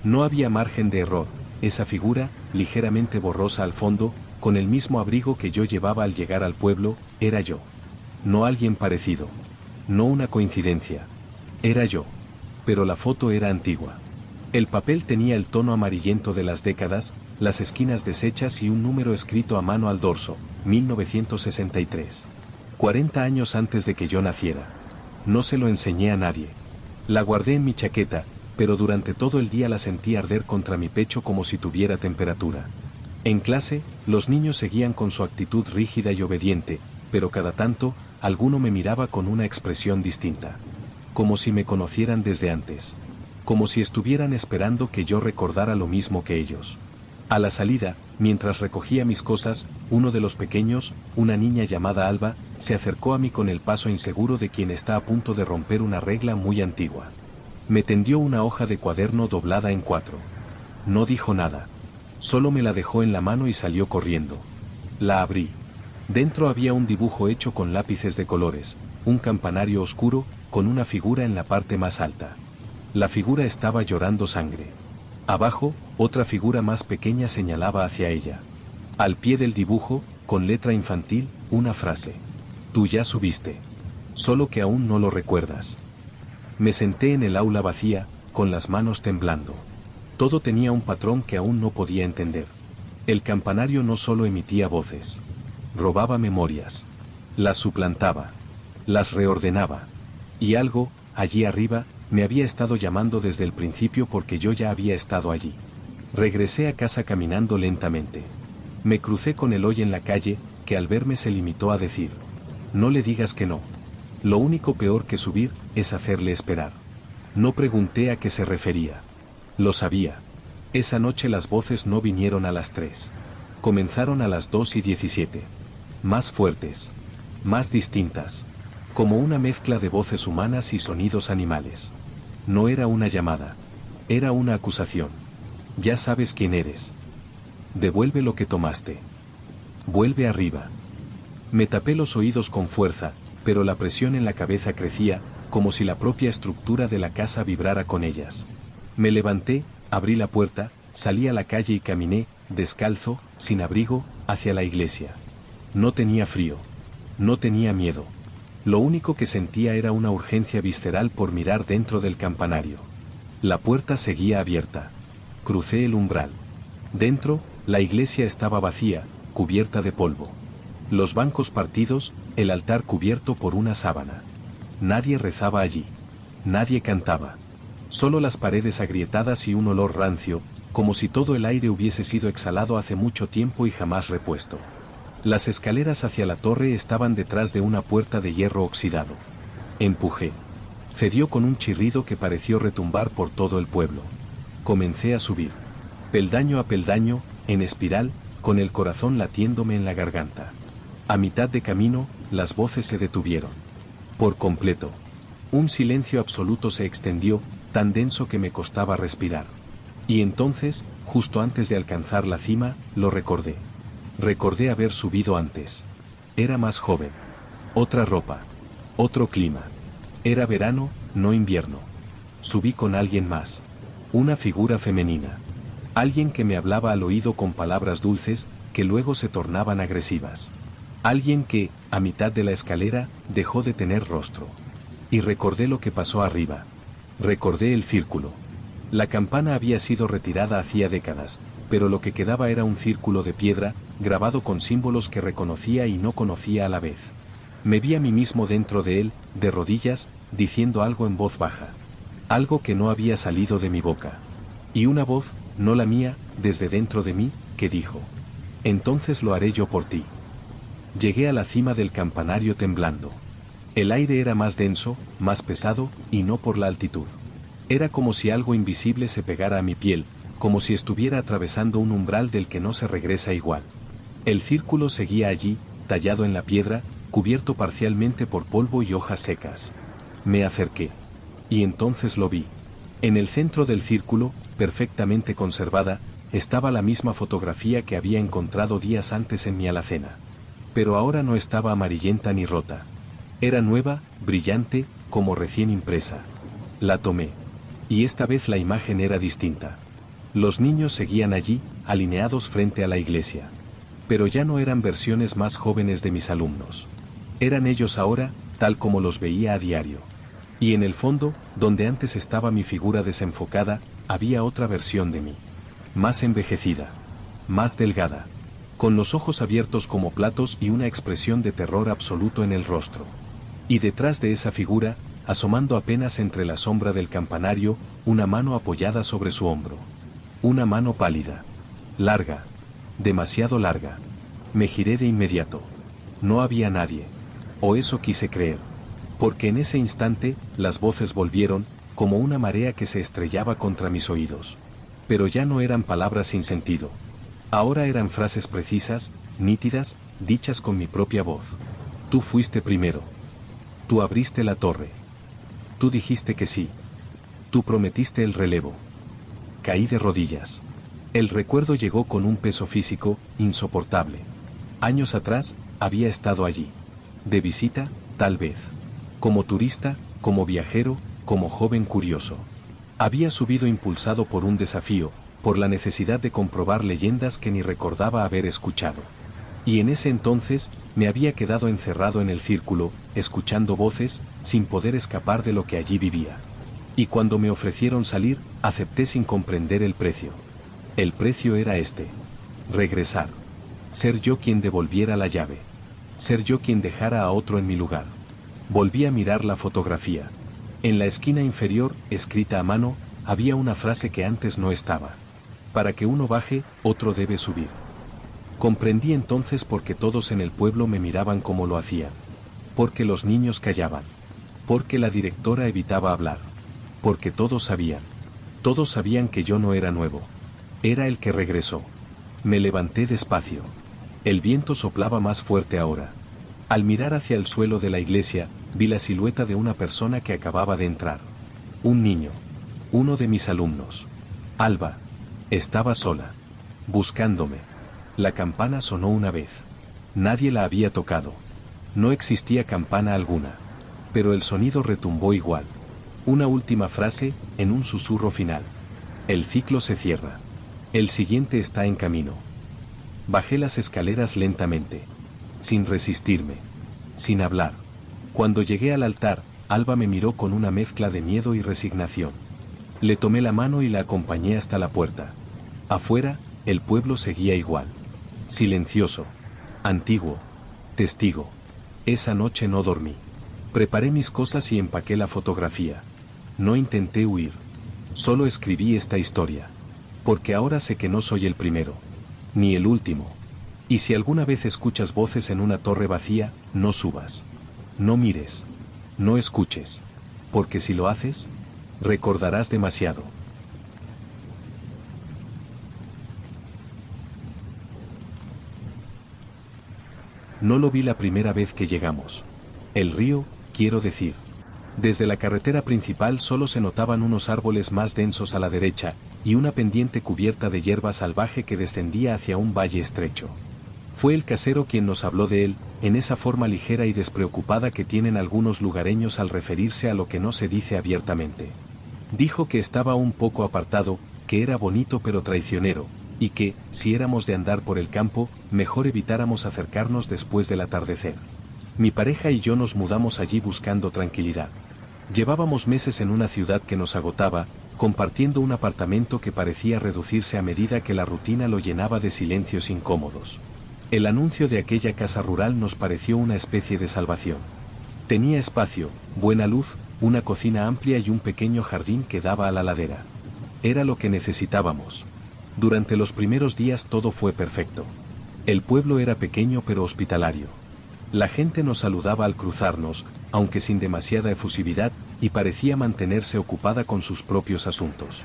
[SPEAKER 1] No había margen de error, esa figura, ligeramente borrosa al fondo, con el mismo abrigo que yo llevaba al llegar al pueblo, era yo. No alguien parecido. No una coincidencia. Era yo. Pero la foto era antigua. El papel tenía el tono amarillento de las décadas, las esquinas deshechas y un número escrito a mano al dorso, 1963. 40 años antes de que yo naciera. No se lo enseñé a nadie. La guardé en mi chaqueta, pero durante todo el día la sentí arder contra mi pecho como si tuviera temperatura. En clase, los niños seguían con su actitud rígida y obediente, pero cada tanto, alguno me miraba con una expresión distinta. Como si me conocieran desde antes. Como si estuvieran esperando que yo recordara lo mismo que ellos. A la salida, mientras recogía mis cosas, uno de los pequeños, una niña llamada Alba, se acercó a mí con el paso inseguro de quien está a punto de romper una regla muy antigua. Me tendió una hoja de cuaderno doblada en 4. No dijo nada. Solo me la dejó en la mano y salió corriendo. La abrí. Dentro había un dibujo hecho con lápices de colores, un campanario oscuro, con una figura en la parte más alta. La figura estaba llorando sangre. Abajo, otra figura más pequeña señalaba hacia ella. Al pie del dibujo, con letra infantil, una frase. Tú ya subiste. Solo que aún no lo recuerdas. Me senté en el aula vacía, con las manos temblando. Todo tenía un patrón que aún no podía entender. El campanario no solo emitía voces. Robaba memorias. Las suplantaba. Las reordenaba. Y algo, allí arriba, me había estado llamando desde el principio porque yo ya había estado allí. Regresé a casa caminando lentamente. Me crucé con Eloy en la calle, que al verme se limitó a decir: no le digas que no. Lo único peor que subir, es hacerle esperar. No pregunté a qué se refería. Lo sabía. Esa noche las voces no vinieron a las 3. Comenzaron a las 2:17. Más fuertes. Más distintas. Como una mezcla de voces humanas y sonidos animales. No era una llamada. Era una acusación. Ya sabes quién eres. Devuelve lo que tomaste. Vuelve arriba. Me tapé los oídos con fuerza, pero la presión en la cabeza crecía, como si la propia estructura de la casa vibrara con ellas. Me levanté, Abrí la puerta, salí a la calle y caminé, descalzo, sin abrigo, hacia la iglesia. No tenía frío. No tenía miedo. Lo único que sentía era una urgencia visceral por mirar dentro del campanario. La puerta seguía abierta. Crucé el umbral. Dentro, la iglesia estaba vacía, cubierta de polvo. Los bancos partidos, el altar cubierto por una sábana. Nadie rezaba allí. Nadie cantaba. Solo las paredes agrietadas y un olor rancio, como si todo el aire hubiese sido exhalado hace mucho tiempo y jamás repuesto. Las escaleras hacia la torre estaban detrás de una puerta de hierro oxidado. Empujé. Cedió con un chirrido que pareció retumbar por todo el pueblo. Comencé a subir. Peldaño a peldaño, en espiral, con el corazón latiéndome en la garganta. A mitad de camino, las voces se detuvieron. Por completo. Un silencio absoluto se extendió, tan denso que me costaba respirar. Y entonces, justo antes de alcanzar la cima, lo recordé. Recordé haber subido antes. Era más joven. Otra ropa. Otro clima. Era verano, no invierno. Subí con alguien más. Una figura femenina. Alguien que me hablaba al oído con palabras dulces, que luego se tornaban agresivas. Alguien que, a mitad de la escalera, dejó de tener rostro. Y recordé lo que pasó arriba. Recordé el círculo. La campana había sido retirada hacía décadas, pero lo que quedaba era un círculo de piedra, grabado con símbolos que reconocía y no conocía a la vez. Me vi a mí mismo dentro de él, de rodillas, diciendo algo en voz baja. Algo que no había salido de mi boca. Y una voz, no la mía, desde dentro de mí, que dijo: entonces lo haré yo por ti. Llegué a la cima del campanario temblando. El aire era más denso, más pesado, y no por la altitud. Era como si algo invisible se pegara a mi piel, como si estuviera atravesando un umbral del que no se regresa igual. El círculo seguía allí, tallado en la piedra, cubierto parcialmente por polvo y hojas secas. Me acerqué. Y entonces lo vi. En el centro del círculo, perfectamente conservada, estaba la misma fotografía que había encontrado días antes en mi alacena. Pero ahora no estaba amarillenta ni rota. Era nueva, brillante, como recién impresa. La tomé. Y esta vez la imagen era distinta. Los niños seguían allí, alineados frente a la iglesia. Pero ya no eran versiones más jóvenes de mis alumnos. Eran ellos ahora, tal como los veía a diario. Y en el fondo, donde antes estaba mi figura desenfocada, había otra versión de mí. Más envejecida. Más delgada. Con los ojos abiertos como platos y una expresión de terror absoluto en el rostro. Y detrás de esa figura, asomando apenas entre la sombra del campanario, una mano apoyada sobre su hombro. Una mano pálida. Larga. Demasiado larga. Me giré de inmediato. No había nadie. O eso quise creer. Porque en ese instante, las voces volvieron, como una marea que se estrellaba contra mis oídos. Pero ya no eran palabras sin sentido. Ahora eran frases precisas, nítidas, dichas con mi propia voz. Tú fuiste primero. Tú abriste la torre. Tú dijiste que sí. Tú prometiste el relevo. Caí de rodillas. El recuerdo llegó con un peso físico, insoportable. Años atrás, había estado allí. De visita, tal vez. Como turista, como viajero, como joven curioso. Había subido impulsado por un desafío, por la necesidad de comprobar leyendas que ni recordaba haber escuchado. Y en ese entonces, me había quedado encerrado en el círculo, escuchando voces, sin poder escapar de lo que allí vivía. Y cuando me ofrecieron salir, acepté sin comprender el precio. El precio era este. Regresar. Ser yo quien devolviera la llave. Ser yo quien dejara a otro en mi lugar. Volví a mirar la fotografía. En la esquina inferior, escrita a mano, había una frase que antes no estaba. Para que uno baje, otro debe subir. Comprendí entonces por qué todos en el pueblo me miraban como lo hacían. Porque los niños callaban. Porque la directora evitaba hablar. Porque todos sabían. Todos sabían que yo no era nuevo. Era el que regresó. Me levanté despacio. El viento soplaba más fuerte ahora. Al mirar hacia el suelo de la iglesia, vi la silueta de una persona que acababa de entrar. Un niño. Uno de mis alumnos. Alba. Estaba sola. Buscándome. La campana sonó una vez. Nadie la había tocado. No existía campana alguna. Pero el sonido retumbó igual. Una última frase, en un susurro final. El ciclo se cierra. El siguiente está en camino. Bajé las escaleras lentamente, sin resistirme, sin hablar. Cuando llegué al altar, Alba me miró con una mezcla de miedo y resignación. Le tomé la mano y la acompañé hasta la puerta. Afuera, el pueblo seguía igual. Silencioso. Antiguo. Testigo. Esa noche no dormí. Preparé mis cosas y empaqué la fotografía. No intenté huir. Solo escribí esta historia. Porque ahora sé que no soy el primero. Ni el último. Y si alguna vez escuchas voces en una torre vacía, no subas. No mires. No escuches. Porque si lo haces, recordarás demasiado. No lo vi la primera vez que llegamos. El río, quiero decir. Desde la carretera principal solo se notaban unos árboles más densos a la derecha, y una pendiente cubierta de hierba salvaje que descendía hacia un valle estrecho. Fue el casero quien nos habló de él, en esa forma ligera y despreocupada que tienen algunos lugareños al referirse a lo que no se dice abiertamente. Dijo que estaba un poco apartado, que era bonito pero traicionero, y que, si éramos de andar por el campo, mejor evitáramos acercarnos después del atardecer. Mi pareja y yo nos mudamos allí buscando tranquilidad. Llevábamos meses en una ciudad que nos agotaba, compartiendo un apartamento que parecía reducirse a medida que la rutina lo llenaba de silencios incómodos. El anuncio de aquella casa rural nos pareció una especie de salvación. Tenía espacio, buena luz, una cocina amplia y un pequeño jardín que daba a la ladera. Era lo que necesitábamos. Durante los primeros días todo fue perfecto. El pueblo era pequeño pero hospitalario. La gente nos saludaba al cruzarnos, aunque sin demasiada efusividad, y parecía mantenerse ocupada con sus propios asuntos.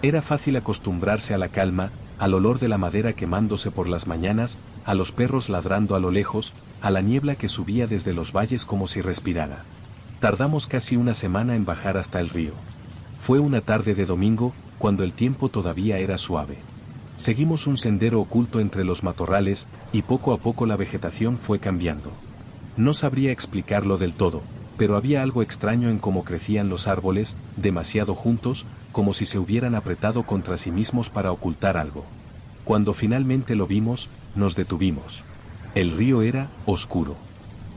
[SPEAKER 1] Era fácil acostumbrarse a la calma, al olor de la madera quemándose por las mañanas, a los perros ladrando a lo lejos, a la niebla que subía desde los valles como si respirara. Tardamos casi una semana en bajar hasta el río. Fue una tarde de domingo, cuando el tiempo todavía era suave. Seguimos un sendero oculto entre los matorrales, y poco a poco la vegetación fue cambiando. No sabría explicarlo del todo, pero había algo extraño en cómo crecían los árboles, demasiado juntos, como si se hubieran apretado contra sí mismos para ocultar algo. Cuando finalmente lo vimos, nos detuvimos. El río era oscuro.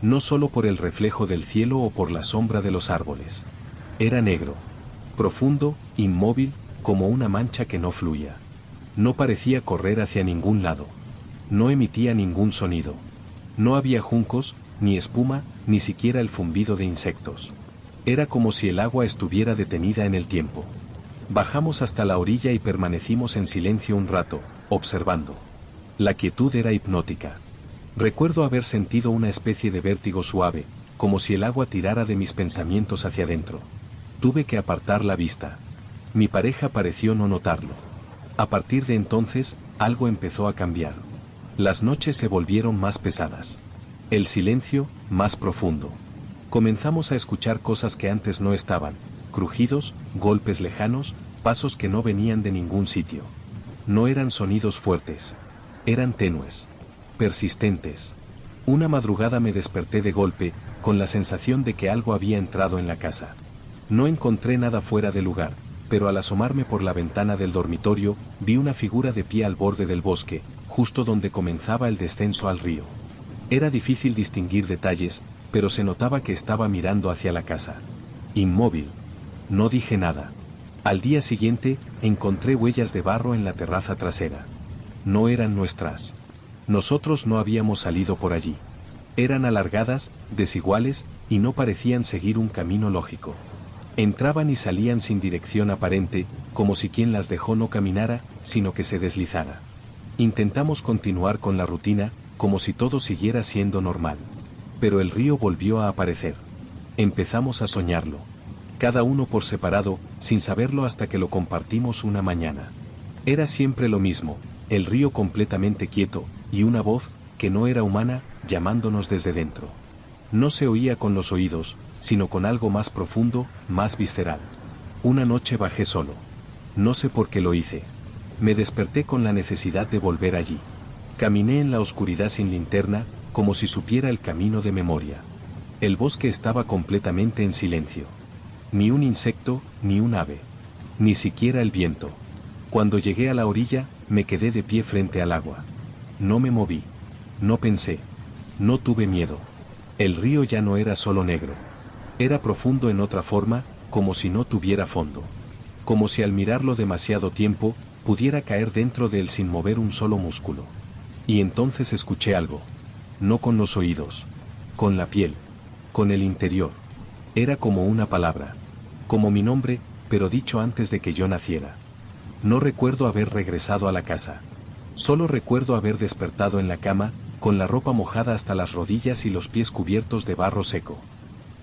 [SPEAKER 1] No solo por el reflejo del cielo o por la sombra de los árboles. Era negro. Profundo, inmóvil, como una mancha que no fluía. No parecía correr hacia ningún lado. No emitía ningún sonido. No había juncos, ni espuma, ni siquiera el zumbido de insectos. Era como si el agua estuviera detenida en el tiempo. Bajamos hasta la orilla y permanecimos en silencio un rato, observando. La quietud era hipnótica. Recuerdo haber sentido una especie de vértigo suave, como si el agua tirara de mis pensamientos hacia adentro. Tuve que apartar la vista. Mi pareja pareció no notarlo. A partir de entonces, algo empezó a cambiar. Las noches se volvieron más pesadas. El silencio, más profundo. Comenzamos a escuchar cosas que antes no estaban, crujidos, golpes lejanos, pasos que no venían de ningún sitio. No eran sonidos fuertes. Eran tenues. Persistentes. Una madrugada me desperté de golpe, con la sensación de que algo había entrado en la casa. No encontré nada fuera de lugar, pero al asomarme por la ventana del dormitorio, vi una figura de pie al borde del bosque, justo donde comenzaba el descenso al río. Era difícil distinguir detalles, pero se notaba que estaba mirando hacia la casa. Inmóvil. No dije nada. Al día siguiente, encontré huellas de barro en la terraza trasera. No eran nuestras. Nosotros no habíamos salido por allí. Eran alargadas, desiguales, y no parecían seguir un camino lógico. Entraban y salían sin dirección aparente, como si quien las dejó no caminara, sino que se deslizara. Intentamos continuar con la rutina, como si todo siguiera siendo normal. Pero el río volvió a aparecer. Empezamos a soñarlo. Cada uno por separado, sin saberlo hasta que lo compartimos una mañana. Era siempre lo mismo, el río completamente quieto, y una voz, que no era humana, llamándonos desde dentro. No se oía con los oídos, sino con algo más profundo, más visceral. Una noche bajé solo. No sé por qué lo hice. Me desperté con la necesidad de volver allí. Caminé en la oscuridad sin linterna, como si supiera el camino de memoria. El bosque estaba completamente en silencio. Ni un insecto, ni un ave. Ni siquiera el viento. Cuando llegué a la orilla, me quedé de pie frente al agua. No me moví. No pensé. No tuve miedo. El río ya no era solo negro. Era profundo en otra forma, como si no tuviera fondo. Como si al mirarlo demasiado tiempo, pudiera caer dentro de él sin mover un solo músculo. Y entonces escuché algo. No con los oídos. Con la piel. Con el interior. Era como una palabra. Como mi nombre, pero dicho antes de que yo naciera. No recuerdo haber regresado a la casa. Solo recuerdo haber despertado en la cama, con la ropa mojada hasta las rodillas y los pies cubiertos de barro seco.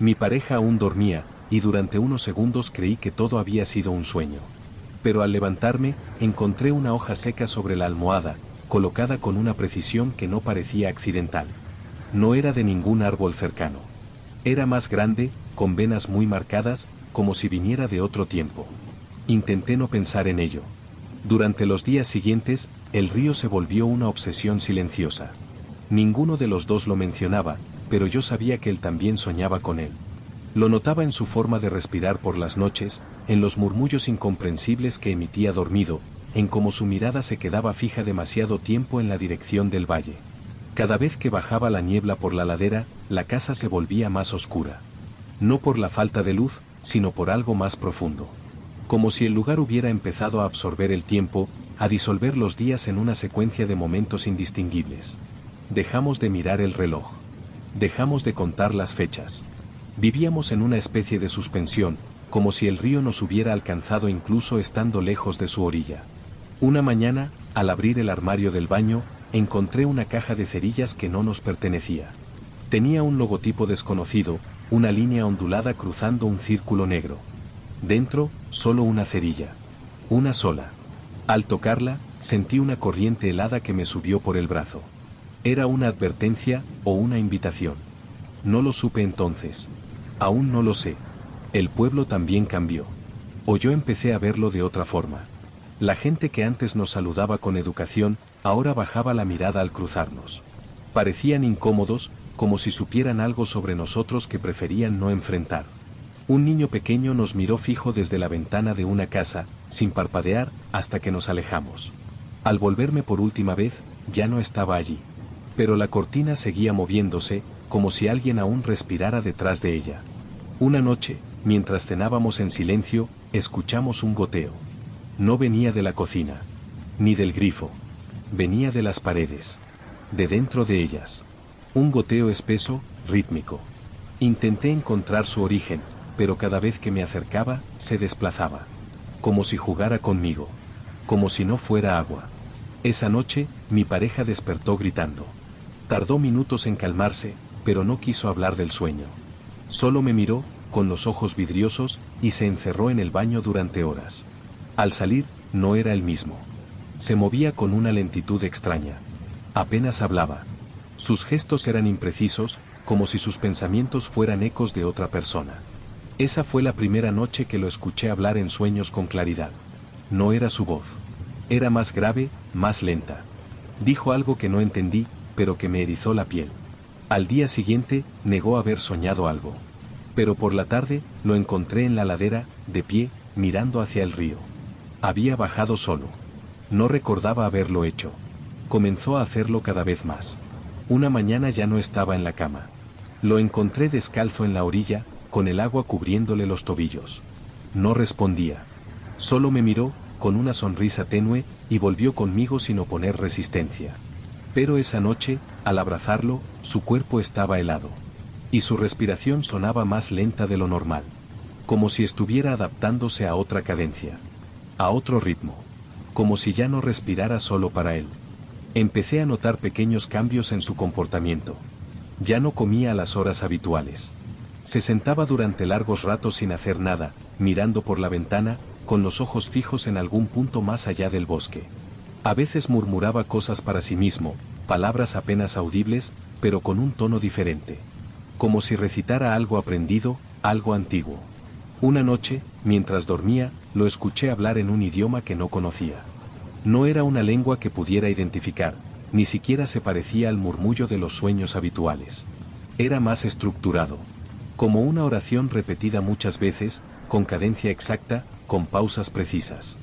[SPEAKER 1] Mi pareja aún dormía, y durante unos segundos creí que todo había sido un sueño. Pero al levantarme, encontré una hoja seca sobre la almohada, colocada con una precisión que no parecía accidental. No era de ningún árbol cercano. Era más grande, con venas muy marcadas, como si viniera de otro tiempo. Intenté no pensar en ello. Durante los días siguientes, el río se volvió una obsesión silenciosa. Ninguno de los dos lo mencionaba, pero yo sabía que él también soñaba con él. Lo notaba en su forma de respirar por las noches, en los murmullos incomprensibles que emitía dormido, en cómo su mirada se quedaba fija demasiado tiempo en la dirección del valle. Cada vez que bajaba la niebla por la ladera, la casa se volvía más oscura. No por la falta de luz, sino por algo más profundo. Como si el lugar hubiera empezado a absorber el tiempo, a disolver los días en una secuencia de momentos indistinguibles. Dejamos de mirar el reloj. Dejamos de contar las fechas. Vivíamos en una especie de suspensión, como si el río nos hubiera alcanzado incluso estando lejos de su orilla. Una mañana, al abrir el armario del baño, encontré una caja de cerillas que no nos pertenecía. Tenía un logotipo desconocido, una línea ondulada cruzando un círculo negro. Dentro, solo una cerilla. Una sola. Al tocarla, sentí una corriente helada que me subió por el brazo. ¿Era una advertencia o una invitación? No lo supe entonces. Aún no lo sé. El pueblo también cambió. O yo empecé a verlo de otra forma. La gente que antes nos saludaba con educación, ahora bajaba la mirada al cruzarnos. Parecían incómodos, como si supieran algo sobre nosotros que preferían no enfrentar. Un niño pequeño nos miró fijo desde la ventana de una casa, sin parpadear, hasta que nos alejamos. Al volverme por última vez, ya no estaba allí. Pero la cortina seguía moviéndose, como si alguien aún respirara detrás de ella. Una noche, mientras cenábamos en silencio, escuchamos un goteo. No venía de la cocina, ni del grifo. Venía de las paredes. De dentro de ellas. Un goteo espeso, rítmico. Intenté encontrar su origen, pero cada vez que me acercaba, se desplazaba. Como si jugara conmigo. Como si no fuera agua. Esa noche, mi pareja despertó gritando. Tardó minutos en calmarse, pero no quiso hablar del sueño. Solo me miró, con los ojos vidriosos, y se encerró en el baño durante horas. Al salir, no era el mismo. Se movía con una lentitud extraña. Apenas hablaba. Sus gestos eran imprecisos, como si sus pensamientos fueran ecos de otra persona. Esa fue la primera noche que lo escuché hablar en sueños con claridad. No era su voz. Era más grave, más lenta. Dijo algo que no entendí, pero que me erizó la piel. Al día siguiente, negó haber soñado algo. Pero por la tarde, lo encontré en la ladera, de pie, mirando hacia el río. Había bajado solo. No recordaba haberlo hecho. Comenzó a hacerlo cada vez más. Una mañana ya no estaba en la cama. Lo encontré descalzo en la orilla, con el agua cubriéndole los tobillos. No respondía. Solo me miró, con una sonrisa tenue, y volvió conmigo sin oponer resistencia. Pero esa noche, al abrazarlo, su cuerpo estaba helado. Y su respiración sonaba más lenta de lo normal. Como si estuviera adaptándose a otra cadencia. A otro ritmo. Como si ya no respirara solo para él. Empecé a notar pequeños cambios en su comportamiento. Ya no comía a las horas habituales. Se sentaba durante largos ratos sin hacer nada, mirando por la ventana, con los ojos fijos en algún punto más allá del bosque. A veces murmuraba cosas para sí mismo, palabras apenas audibles, pero con un tono diferente. Como si recitara algo aprendido, algo antiguo. Una noche, mientras dormía, lo escuché hablar en un idioma que no conocía. No era una lengua que pudiera identificar, ni siquiera se parecía al murmullo de los sueños habituales. Era más estructurado. Como una oración repetida muchas veces, con cadencia exacta, con pausas precisas.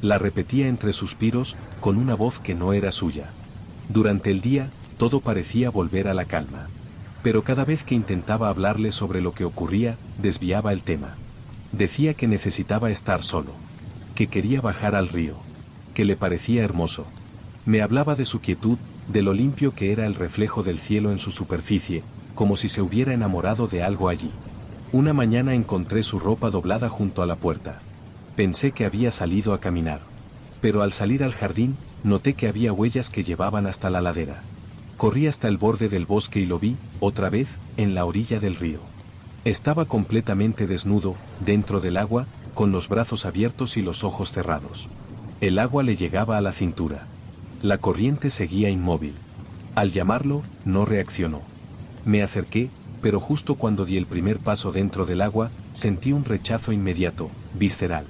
[SPEAKER 1] La repetía entre suspiros, con una voz que no era suya. Durante el día, todo parecía volver a la calma. Pero cada vez que intentaba hablarle sobre lo que ocurría, desviaba el tema. Decía que necesitaba estar solo. Que quería bajar al río. Que le parecía hermoso. Me hablaba de su quietud, de lo limpio que era el reflejo del cielo en su superficie, como si se hubiera enamorado de algo allí. Una mañana encontré su ropa doblada junto a la puerta. Pensé que había salido a caminar. Pero al salir al jardín, noté que había huellas que llevaban hasta la ladera. Corrí hasta el borde del bosque y lo vi, otra vez, en la orilla del río. Estaba completamente desnudo, dentro del agua, con los brazos abiertos y los ojos cerrados. El agua le llegaba a la cintura. La corriente seguía inmóvil. Al llamarlo, no reaccionó. Me acerqué, pero justo cuando di el primer paso dentro del agua, sentí un rechazo inmediato, visceral.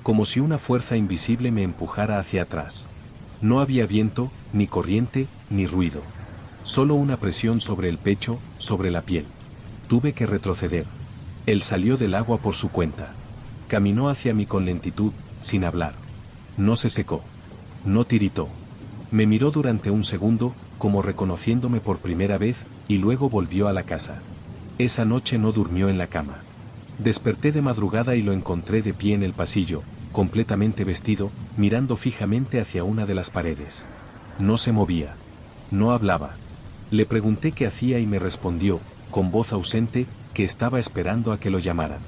[SPEAKER 1] Como si una fuerza invisible me empujara hacia atrás. No había viento, ni corriente, ni ruido. Solo una presión sobre el pecho, sobre la piel. Tuve que retroceder. Él salió del agua por su cuenta. Caminó hacia mí con lentitud, sin hablar. No se secó. No tiritó. Me miró durante un segundo, como reconociéndome por primera vez, y luego volvió a la casa. Esa noche no durmió en la cama. Desperté de madrugada y lo encontré de pie en el pasillo, completamente vestido, mirando fijamente hacia una de las paredes. No se movía. No hablaba. Le pregunté qué hacía y me respondió, con voz ausente, que estaba esperando a que lo llamaran.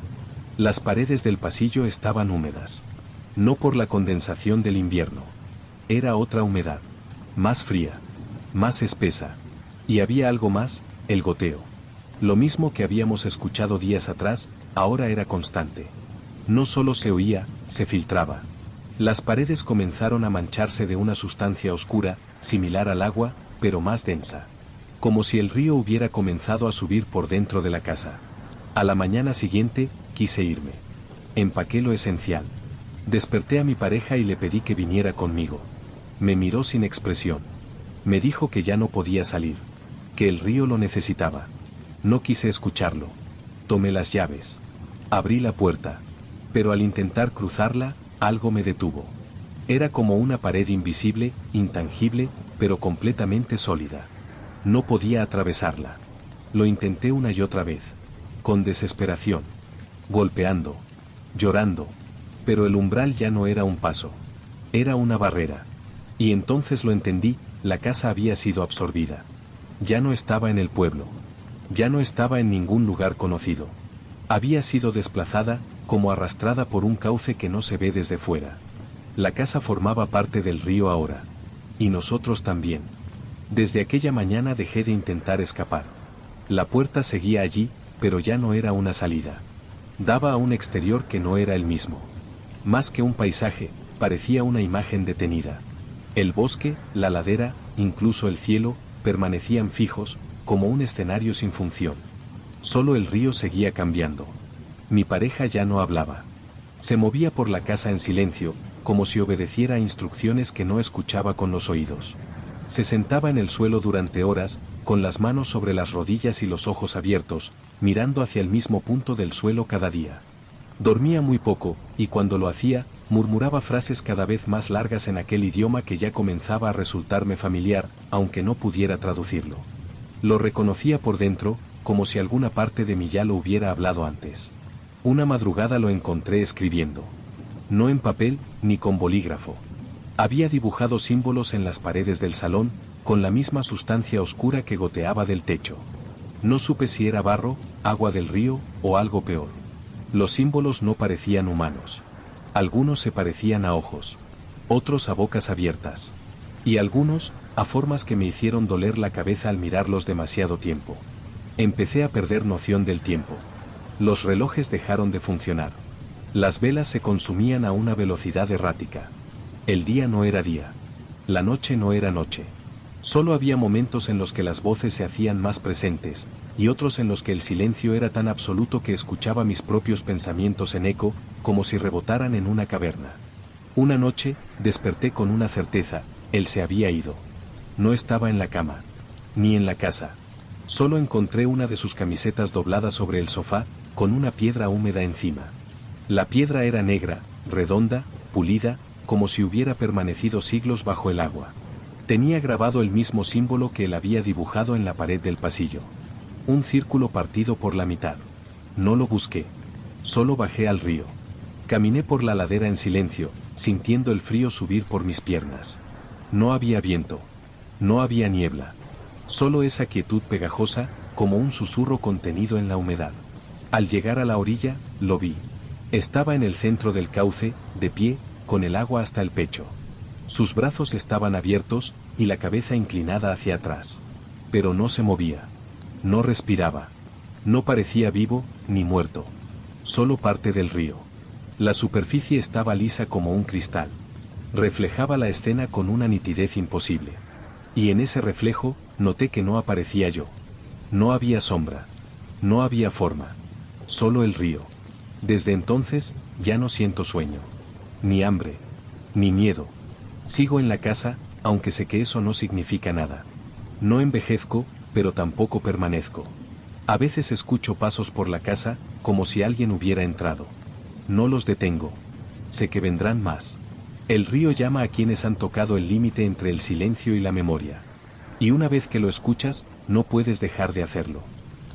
[SPEAKER 1] Las paredes del pasillo estaban húmedas. No por la condensación del invierno. Era otra humedad. Más fría. Más espesa. Y había algo más, el goteo. Lo mismo que habíamos escuchado días atrás, ahora era constante. No solo se oía, se filtraba. Las paredes comenzaron a mancharse de una sustancia oscura, similar al agua, pero más densa. Como si el río hubiera comenzado a subir por dentro de la casa. A la mañana siguiente, quise irme. Empaqué lo esencial. Desperté a mi pareja y le pedí que viniera conmigo. Me miró sin expresión. Me dijo que ya no podía salir. Que el río lo necesitaba. No quise escucharlo. Tomé las llaves. Abrí la puerta. Pero al intentar cruzarla, algo me detuvo. Era como una pared invisible, intangible, pero completamente sólida. No podía atravesarla. Lo intenté una y otra vez. Con desesperación. Golpeando. Llorando. Pero el umbral ya no era un paso. Era una barrera. Y entonces lo entendí, la casa había sido absorbida. Ya no estaba en el pueblo. Ya no estaba en ningún lugar conocido. Había sido desplazada, como arrastrada por un cauce que no se ve desde fuera. La casa formaba parte del río ahora. Y nosotros también. Desde aquella mañana dejé de intentar escapar. La puerta seguía allí, pero ya no era una salida. Daba a un exterior que no era el mismo. Más que un paisaje, parecía una imagen detenida. El bosque, la ladera, incluso el cielo, permanecían fijos, como un escenario sin función. Solo el río seguía cambiando. Mi pareja ya no hablaba. Se movía por la casa en silencio, como si obedeciera a instrucciones que no escuchaba con los oídos. Se sentaba en el suelo durante horas, con las manos sobre las rodillas y los ojos abiertos, mirando hacia el mismo punto del suelo cada día. Dormía muy poco, y cuando lo hacía, murmuraba frases cada vez más largas en aquel idioma que ya comenzaba a resultarme familiar, aunque no pudiera traducirlo. Lo reconocía por dentro, como si alguna parte de mí ya lo hubiera hablado antes. Una madrugada lo encontré escribiendo. No en papel, ni con bolígrafo. Había dibujado símbolos en las paredes del salón, con la misma sustancia oscura que goteaba del techo. No supe si era barro, agua del río, o algo peor. Los símbolos no parecían humanos. Algunos se parecían a ojos. Otros a bocas abiertas. Y algunos, a formas que me hicieron doler la cabeza al mirarlos demasiado tiempo. Empecé a perder noción del tiempo. Los relojes dejaron de funcionar. Las velas se consumían a una velocidad errática. El día no era día. La noche no era noche. Solo había momentos en los que las voces se hacían más presentes, y otros en los que el silencio era tan absoluto que escuchaba mis propios pensamientos en eco, como si rebotaran en una caverna. Una noche, desperté con una certeza, él se había ido. No estaba en la cama. Ni en la casa. Solo encontré una de sus camisetas doblada sobre el sofá, con una piedra húmeda encima. La piedra era negra, redonda, pulida, como si hubiera permanecido siglos bajo el agua. Tenía grabado el mismo símbolo que él había dibujado en la pared del pasillo. Un círculo partido por la mitad. No lo busqué. Solo bajé al río. Caminé por la ladera en silencio, sintiendo el frío subir por mis piernas. No había viento. No había niebla. Solo esa quietud pegajosa, como un susurro contenido en la humedad. Al llegar a la orilla, lo vi. Estaba en el centro del cauce, de pie, con el agua hasta el pecho. Sus brazos estaban abiertos, y la cabeza inclinada hacia atrás. Pero no se movía. No respiraba. No parecía vivo, ni muerto. Solo parte del río. La superficie estaba lisa como un cristal. Reflejaba la escena con una nitidez imposible. Y en ese reflejo, noté que no aparecía yo. No había sombra. No había forma. Solo el río. Desde entonces, ya no siento sueño. Ni hambre. Ni miedo. Sigo en la casa, aunque sé que eso no significa nada. No envejezco, pero tampoco permanezco. A veces escucho pasos por la casa, como si alguien hubiera entrado. No los detengo. Sé que vendrán más. El río llama a quienes han tocado el límite entre el silencio y la memoria. Y una vez que lo escuchas, no puedes dejar de hacerlo.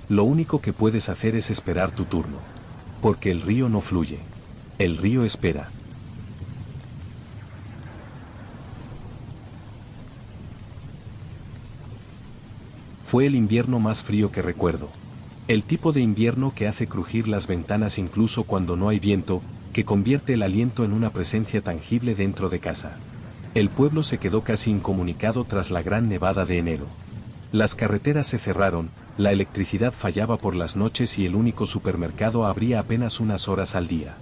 [SPEAKER 1] Lo único que puedes hacer es esperar tu turno. Porque el río no fluye. El río espera. Fue el invierno más frío que recuerdo. El tipo de invierno que hace crujir las ventanas incluso cuando no hay viento, que convierte el aliento en una presencia tangible dentro de casa. El pueblo se quedó casi incomunicado tras la gran nevada de enero. Las carreteras se cerraron, la electricidad fallaba por las noches y el único supermercado abría apenas unas horas al día.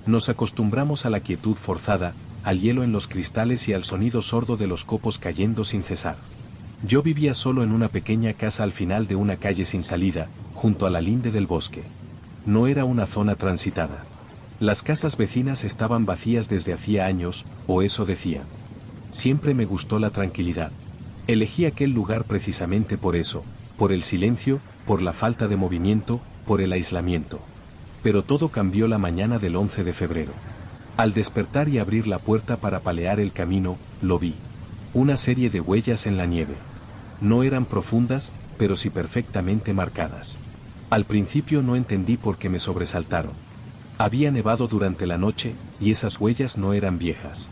[SPEAKER 1] Nos acostumbramos a la quietud forzada, al hielo en los cristales y al sonido sordo de los copos cayendo sin cesar. Yo vivía solo en una pequeña casa al final de una calle sin salida, junto a la linde del bosque. No era una zona transitada. Las casas vecinas estaban vacías desde hacía años, o eso decían. Siempre me gustó la tranquilidad. Elegí aquel lugar precisamente por eso, por el silencio, por la falta de movimiento, por el aislamiento. Pero todo cambió la mañana del 11 de febrero. Al despertar y abrir la puerta para palear el camino, lo vi. Una serie de huellas en la nieve. No eran profundas, pero sí perfectamente marcadas. Al principio no entendí por qué me sobresaltaron. Había nevado durante la noche, y esas huellas no eran viejas.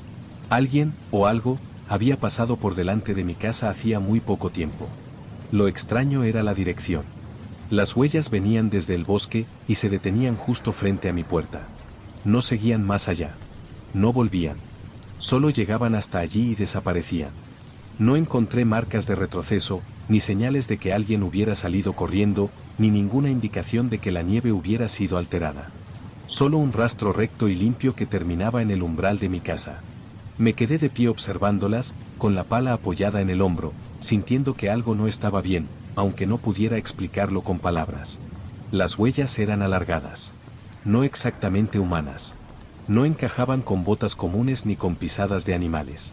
[SPEAKER 1] Alguien, o algo, había pasado por delante de mi casa hacía muy poco tiempo. Lo extraño era la dirección. Las huellas venían desde el bosque, y se detenían justo frente a mi puerta. No seguían más allá. No volvían. Solo llegaban hasta allí y desaparecían. No encontré marcas de retroceso, ni señales de que alguien hubiera salido corriendo, ni ninguna indicación de que la nieve hubiera sido alterada. Solo un rastro recto y limpio que terminaba en el umbral de mi casa. Me quedé de pie observándolas, con la pala apoyada en el hombro, sintiendo que algo no estaba bien, aunque no pudiera explicarlo con palabras. Las huellas eran alargadas. No exactamente humanas. No encajaban con botas comunes ni con pisadas de animales.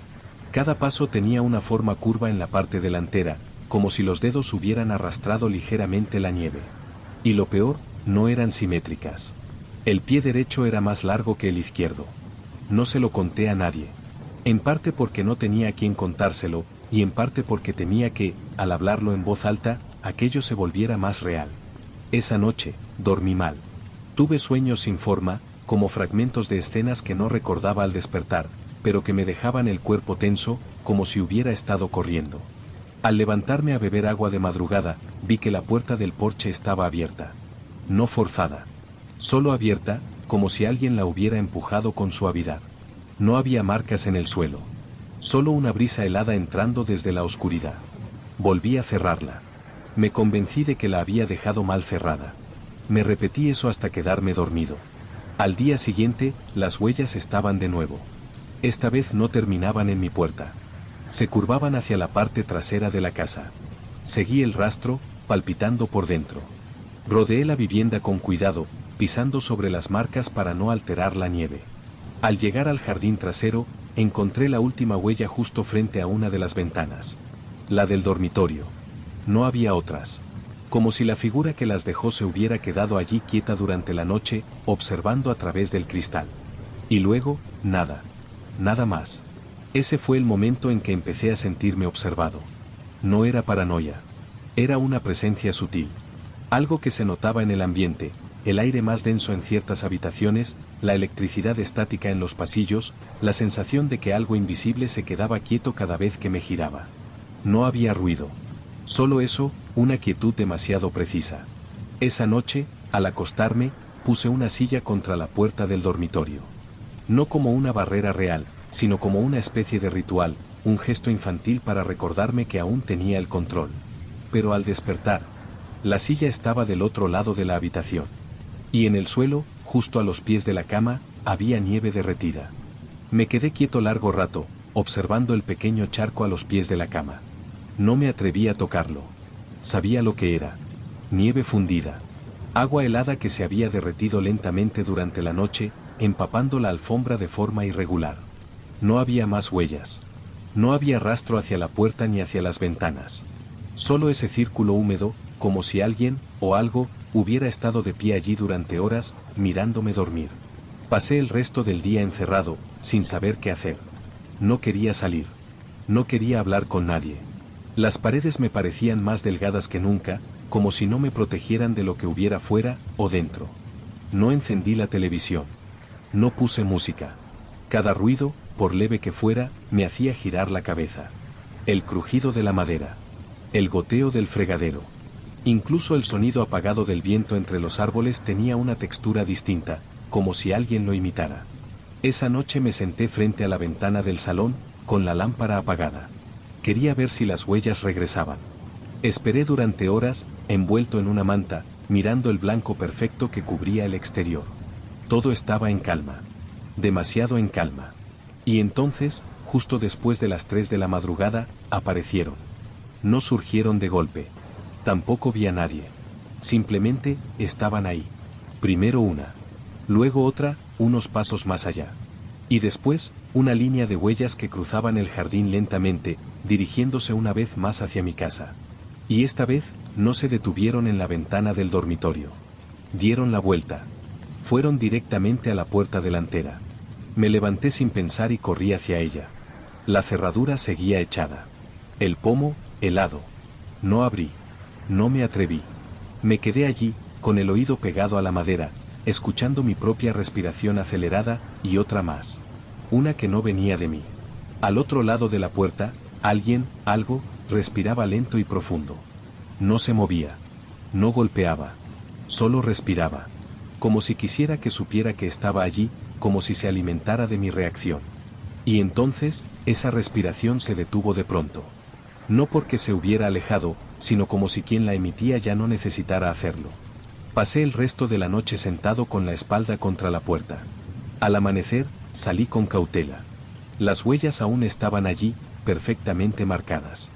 [SPEAKER 1] Cada paso tenía una forma curva en la parte delantera, como si los dedos hubieran arrastrado ligeramente la nieve. Y lo peor, no eran simétricas. El pie derecho era más largo que el izquierdo. No se lo conté a nadie. En parte porque no tenía a quien contárselo, y en parte porque temía que, al hablarlo en voz alta, aquello se volviera más real. Esa noche, dormí mal. Tuve sueños sin forma, como fragmentos de escenas que no recordaba al despertar, pero que me dejaban el cuerpo tenso, como si hubiera estado corriendo. Al levantarme a beber agua de madrugada, vi que la puerta del porche estaba abierta. No forzada. Solo abierta, como si alguien la hubiera empujado con suavidad. No había marcas en el suelo. Solo una brisa helada entrando desde la oscuridad. Volví a cerrarla. Me convencí de que la había dejado mal cerrada. Me repetí eso hasta quedarme dormido. Al día siguiente, las huellas estaban de nuevo. Esta vez no terminaban en mi puerta. Se curvaban hacia la parte trasera de la casa. Seguí el rastro, palpitando por dentro. Rodeé la vivienda con cuidado, pisando sobre las marcas para no alterar la nieve. Al llegar al jardín trasero, encontré la última huella justo frente a una de las ventanas. La del dormitorio. No había otras. Como si la figura que las dejó se hubiera quedado allí quieta durante la noche, observando a través del cristal. Y luego, nada. nada más. Ese fue el momento en que empecé a sentirme observado. No era paranoia. Era una presencia sutil. Algo que se notaba en el ambiente, el aire más denso en ciertas habitaciones, la electricidad estática en los pasillos, la sensación de que algo invisible se quedaba quieto cada vez que me giraba. No había ruido. Solo eso, una quietud demasiado precisa. Esa noche, al acostarme, puse una silla contra la puerta del dormitorio. No como una barrera real, sino como una especie de ritual, un gesto infantil para recordarme que aún tenía el control. Pero al despertar, la silla estaba del otro lado de la habitación. Y en el suelo, justo a los pies de la cama, había nieve derretida. Me quedé quieto largo rato, observando el pequeño charco a los pies de la cama. No me atreví a tocarlo. Sabía lo que era. Nieve fundida. Agua helada que se había derretido lentamente durante la noche, empapando la alfombra de forma irregular. No había más huellas. No había rastro hacia la puerta ni hacia las ventanas. Solo ese círculo húmedo, como si alguien, o algo, hubiera estado de pie allí durante horas, mirándome dormir. Pasé el resto del día encerrado, sin saber qué hacer. No quería salir. No quería hablar con nadie. Las paredes me parecían más delgadas que nunca, como si no me protegieran de lo que hubiera fuera o dentro. No encendí la televisión. No puse música. Cada ruido, por leve que fuera, me hacía girar la cabeza. El crujido de la madera. El goteo del fregadero. Incluso el sonido apagado del viento entre los árboles tenía una textura distinta, como si alguien lo imitara. Esa noche me senté frente a la ventana del salón, con la lámpara apagada. Quería ver si las huellas regresaban. Esperé durante horas, envuelto en una manta, mirando el blanco perfecto que cubría el exterior. Todo estaba en calma. Demasiado en calma. Y entonces, justo después de las 3 de la madrugada, aparecieron. No surgieron de golpe. Tampoco vi a nadie. Simplemente, estaban ahí. Primero una. Luego otra, unos pasos más allá. Y después, una línea de huellas que cruzaban el jardín lentamente, dirigiéndose una vez más hacia mi casa. Y esta vez, no se detuvieron en la ventana del dormitorio. Dieron la vuelta. Fueron directamente a la puerta delantera. Me levanté sin pensar y corrí hacia ella. La cerradura seguía echada. El pomo, helado. No abrí. No me atreví. Me quedé allí, con el oído pegado a la madera, escuchando mi propia respiración acelerada, y otra más. Una que no venía de mí. Al otro lado de la puerta, alguien, algo, respiraba lento y profundo. No se movía. No golpeaba. Solo respiraba. Como si quisiera que supiera que estaba allí, como si se alimentara de mi reacción. Y entonces, esa respiración se detuvo de pronto. No porque se hubiera alejado, sino como si quien la emitía ya no necesitara hacerlo. Pasé el resto de la noche sentado con la espalda contra la puerta. Al amanecer, salí con cautela. Las huellas aún estaban allí, perfectamente marcadas.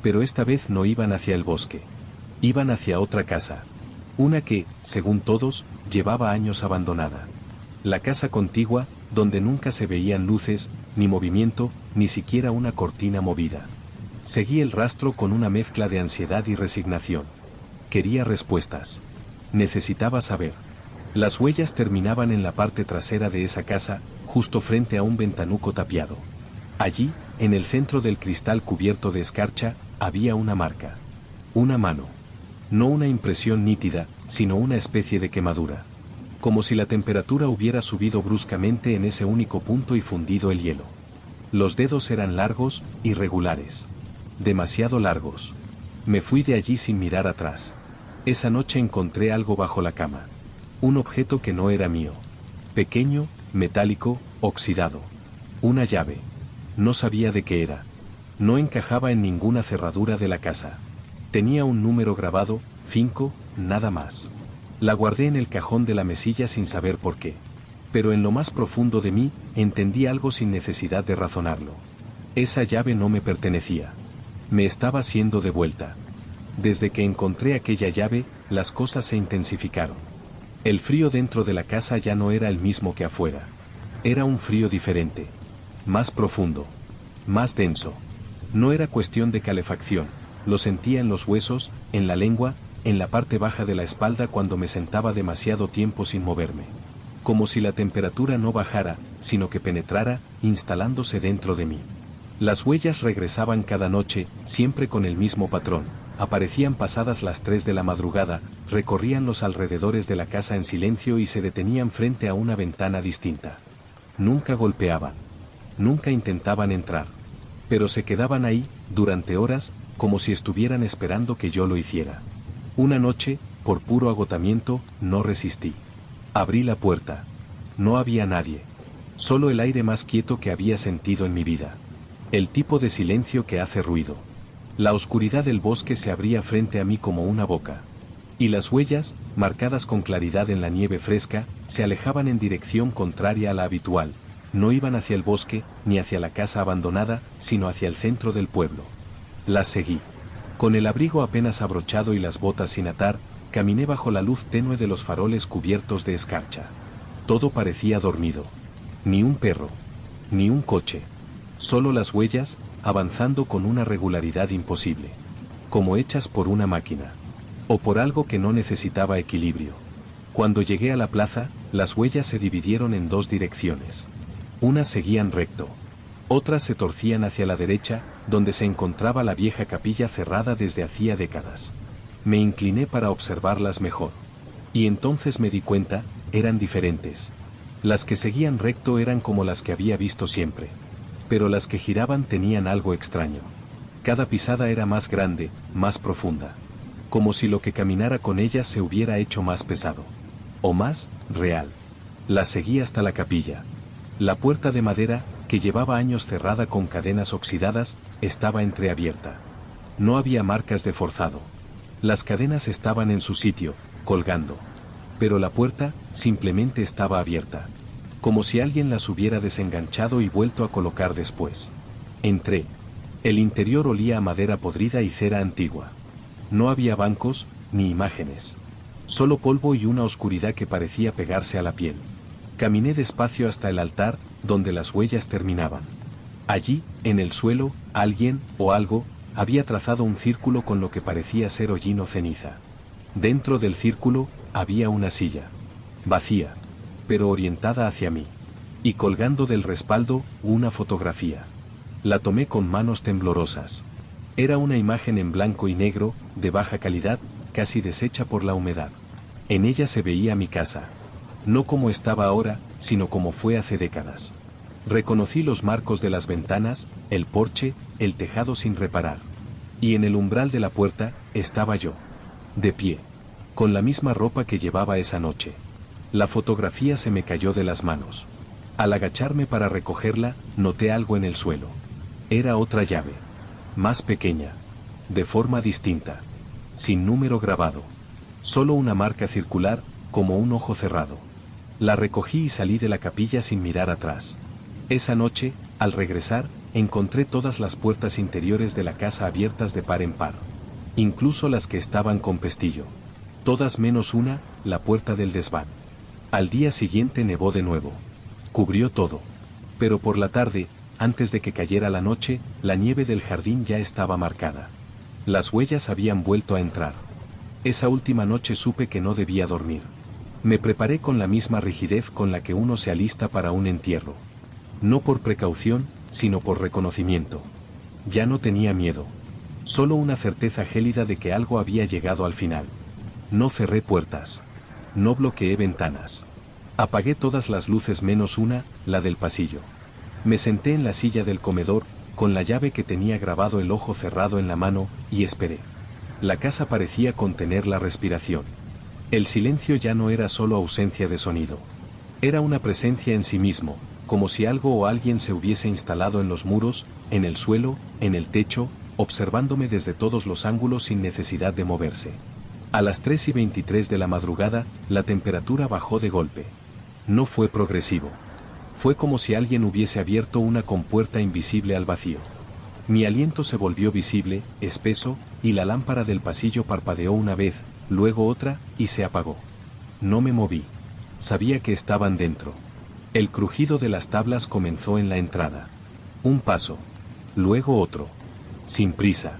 [SPEAKER 1] Pero esta vez no iban hacia el bosque. Iban hacia otra casa. Una que, según todos, llevaba años abandonada. La casa contigua, donde nunca se veían luces, ni movimiento, ni siquiera una cortina movida. Seguí el rastro con una mezcla de ansiedad y resignación. Quería respuestas. Necesitaba saber. Las huellas terminaban en la parte trasera de esa casa, justo frente a un ventanuco tapiado. Allí, en el centro del cristal cubierto de escarcha, había una marca. Una mano. No una impresión nítida, sino una especie de quemadura. Como si la temperatura hubiera subido bruscamente en ese único punto y fundido el hielo. Los dedos eran largos, irregulares. Demasiado largos. Me fui de allí sin mirar atrás. Esa noche encontré algo bajo la cama. Un objeto que no era mío. Pequeño, metálico, oxidado. Una llave. No sabía de qué era. No encajaba en ninguna cerradura de la casa. Tenía un número grabado, 5, nada más. La guardé en el cajón de la mesilla sin saber por qué. Pero en lo más profundo de mí, entendí algo sin necesidad de razonarlo. Esa llave no me pertenecía. Me estaba siendo devuelta. Desde que encontré aquella llave, las cosas se intensificaron. El frío dentro de la casa ya no era el mismo que afuera. Era un frío diferente. Más profundo. Más denso. No era cuestión de calefacción. Lo sentía en los huesos, en la lengua, en la parte baja de la espalda cuando me sentaba demasiado tiempo sin moverme. como si la temperatura no bajara, sino que penetrara, instalándose dentro de mí. Las huellas regresaban cada noche, siempre con el mismo patrón. Aparecían pasadas las 3 de la madrugada, recorrían los alrededores de la casa en silencio y se detenían frente a una ventana distinta. Nunca golpeaban. Nunca intentaban entrar. Pero se quedaban ahí, durante horas, como si estuvieran esperando que yo lo hiciera. Una noche, por puro agotamiento, no resistí. Abrí la puerta. No había nadie. Solo el aire más quieto que había sentido en mi vida. El tipo de silencio que hace ruido. La oscuridad del bosque se abría frente a mí como una boca. Y las huellas, marcadas con claridad en la nieve fresca, se alejaban en dirección contraria a la habitual. No iban hacia el bosque, ni hacia la casa abandonada, sino hacia el centro del pueblo. Las seguí. Con el abrigo apenas abrochado y las botas sin atar, caminé bajo la luz tenue de los faroles cubiertos de escarcha. Todo parecía dormido. Ni un perro. Ni un coche. Solo las huellas, avanzando con una regularidad imposible. Como hechas por una máquina. O por algo que no necesitaba equilibrio. Cuando llegué a la plaza, las huellas se dividieron en 2 direcciones. Unas seguían recto. Otras se torcían hacia la derecha, donde se encontraba la vieja capilla cerrada desde hacía décadas. Me incliné para observarlas mejor. Y entonces me di cuenta, eran diferentes. Las que seguían recto eran como las que había visto siempre. Pero las que giraban tenían algo extraño. Cada pisada era más grande, más profunda. Como si lo que caminara con ellas se hubiera hecho más pesado. O más, real. Las seguí hasta la capilla. La puerta de madera, que llevaba años cerrada con cadenas oxidadas, estaba entreabierta. No había marcas de forzado. Las cadenas estaban en su sitio, colgando. Pero la puerta, simplemente estaba abierta. Como si alguien las hubiera desenganchado y vuelto a colocar después. Entré. El interior olía a madera podrida y cera antigua. No había bancos, ni imágenes. Solo polvo y una oscuridad que parecía pegarse a la piel. Caminé despacio hasta el altar, donde las huellas terminaban. Allí, en el suelo, alguien, o algo, había trazado un círculo con lo que parecía ser hollín o ceniza. Dentro del círculo, había una silla. Vacía, pero orientada hacia mí. Y colgando del respaldo, una fotografía. La tomé con manos temblorosas. Era una imagen en blanco y negro, de baja calidad, casi deshecha por la humedad. En ella se veía mi casa. No como estaba ahora, sino como fue hace décadas. Reconocí los marcos de las ventanas, el porche, el tejado sin reparar. Y en el umbral de la puerta, estaba yo. De pie. Con la misma ropa que llevaba esa noche. La fotografía se me cayó de las manos. Al agacharme para recogerla, noté algo en el suelo. Era otra llave. Más pequeña. De forma distinta. Sin número grabado. Solo una marca circular, como un ojo cerrado. La recogí y salí de la capilla sin mirar atrás. Esa noche, al regresar, encontré todas las puertas interiores de la casa abiertas de par en par. Incluso las que estaban con pestillo. Todas menos una, la puerta del desván. Al día siguiente nevó de nuevo. Cubrió todo. Pero por la tarde, antes de que cayera la noche, la nieve del jardín ya estaba marcada. Las huellas habían vuelto a entrar. Esa última noche supe que no debía dormir. Me preparé con la misma rigidez con la que uno se alista para un entierro. No por precaución, sino por reconocimiento. Ya no tenía miedo. Solo una certeza gélida de que algo había llegado al final. No cerré puertas. No bloqueé ventanas. Apagué todas las luces menos una, la del pasillo. Me senté en la silla del comedor, con la llave que tenía grabado el ojo cerrado en la mano, y esperé. La casa parecía contener la respiración. El silencio ya no era solo ausencia de sonido. Era una presencia en sí mismo, como si algo o alguien se hubiese instalado en los muros, en el suelo, en el techo, observándome desde todos los ángulos sin necesidad de moverse. A las 3:23 de la madrugada, la temperatura bajó de golpe. No fue progresivo. Fue como si alguien hubiese abierto una compuerta invisible al vacío. Mi aliento se volvió visible, espeso, y la lámpara del pasillo parpadeó una vez, luego otra, y se apagó. No me moví. Sabía que estaban dentro. El crujido de las tablas comenzó en la entrada. Un paso. Luego otro. Sin prisa.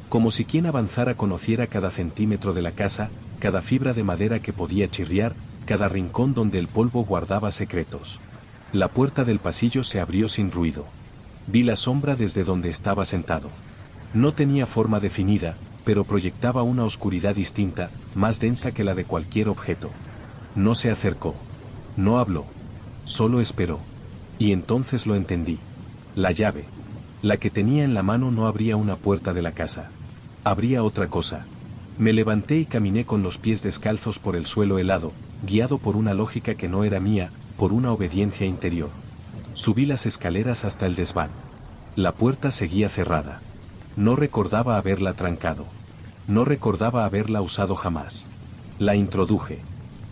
[SPEAKER 1] Como si quien avanzara conociera cada centímetro de la casa, cada fibra de madera que podía chirriar, cada rincón donde el polvo guardaba secretos. La puerta del pasillo se abrió sin ruido. Vi la sombra desde donde estaba sentado. No tenía forma definida, pero proyectaba una oscuridad distinta, más densa que la de cualquier objeto. No se acercó. No habló. Solo esperó. Y entonces lo entendí. La llave. La que tenía en la mano no abría una puerta de la casa. Abría otra cosa. Me levanté y caminé con los pies descalzos por el suelo helado, guiado por una lógica que no era mía, por una obediencia interior. Subí las escaleras hasta el desván. La puerta seguía cerrada. No recordaba haberla trancado. No recordaba haberla usado jamás. La introduje.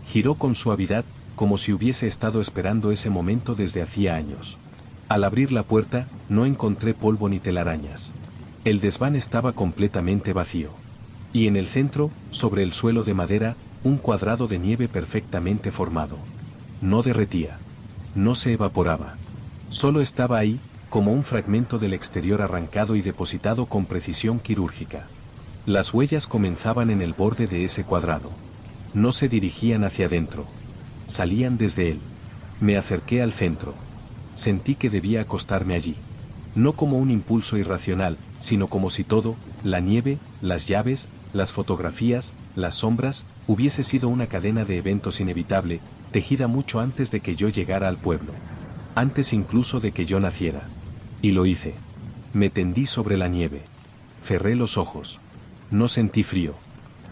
[SPEAKER 1] Giró con suavidad, como si hubiese estado esperando ese momento desde hacía años. Al abrir la puerta, no encontré polvo ni telarañas. El desván estaba completamente vacío. Y en el centro, sobre el suelo de madera, un cuadrado de nieve perfectamente formado. No derretía. No se evaporaba. Solo estaba ahí, como un fragmento del exterior arrancado y depositado con precisión quirúrgica. Las huellas comenzaban en el borde de ese cuadrado. No se dirigían hacia adentro. Salían desde él. Me acerqué al centro. Sentí que debía acostarme allí. No como un impulso irracional, sino como si todo, la nieve, las llaves, las fotografías, las sombras, hubiese sido una cadena de eventos inevitable, tejida mucho antes de que yo llegara al pueblo. Antes incluso de que yo naciera. Y lo hice. Me tendí sobre la nieve. Cerré los ojos. No sentí frío.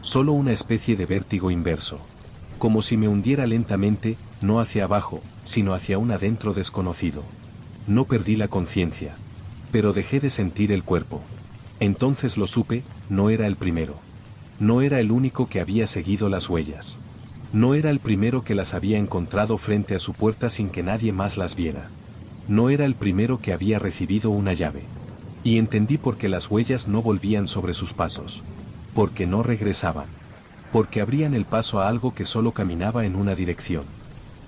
[SPEAKER 1] Solo una especie de vértigo inverso. Como si me hundiera lentamente, no hacia abajo, sino hacia un adentro desconocido. No perdí la conciencia. Pero dejé de sentir el cuerpo. Entonces lo supe, no era el primero. No era el único que había seguido las huellas. No era el primero que las había encontrado frente a su puerta sin que nadie más las viera. No era el primero que había recibido una llave. Y entendí por qué las huellas no volvían sobre sus pasos. Porque no regresaban. Porque abrían el paso a algo que solo caminaba en una dirección.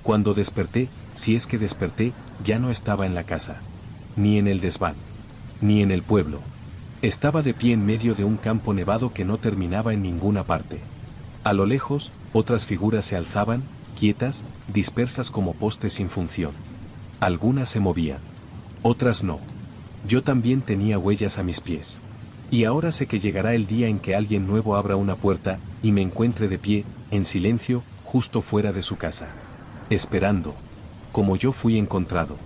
[SPEAKER 1] Cuando desperté, si es que desperté, ya no estaba en la casa. Ni en el desván. Ni en el pueblo. Estaba de pie en medio de un campo nevado que no terminaba en ninguna parte. A lo lejos, otras figuras se alzaban, quietas, dispersas como postes sin función. Algunas se movían. Otras no. Yo también tenía huellas a mis pies. Y ahora sé que llegará el día en que alguien nuevo abra una puerta, y me encuentre de pie, en silencio, justo fuera de su casa. Esperando. Como yo fui encontrado.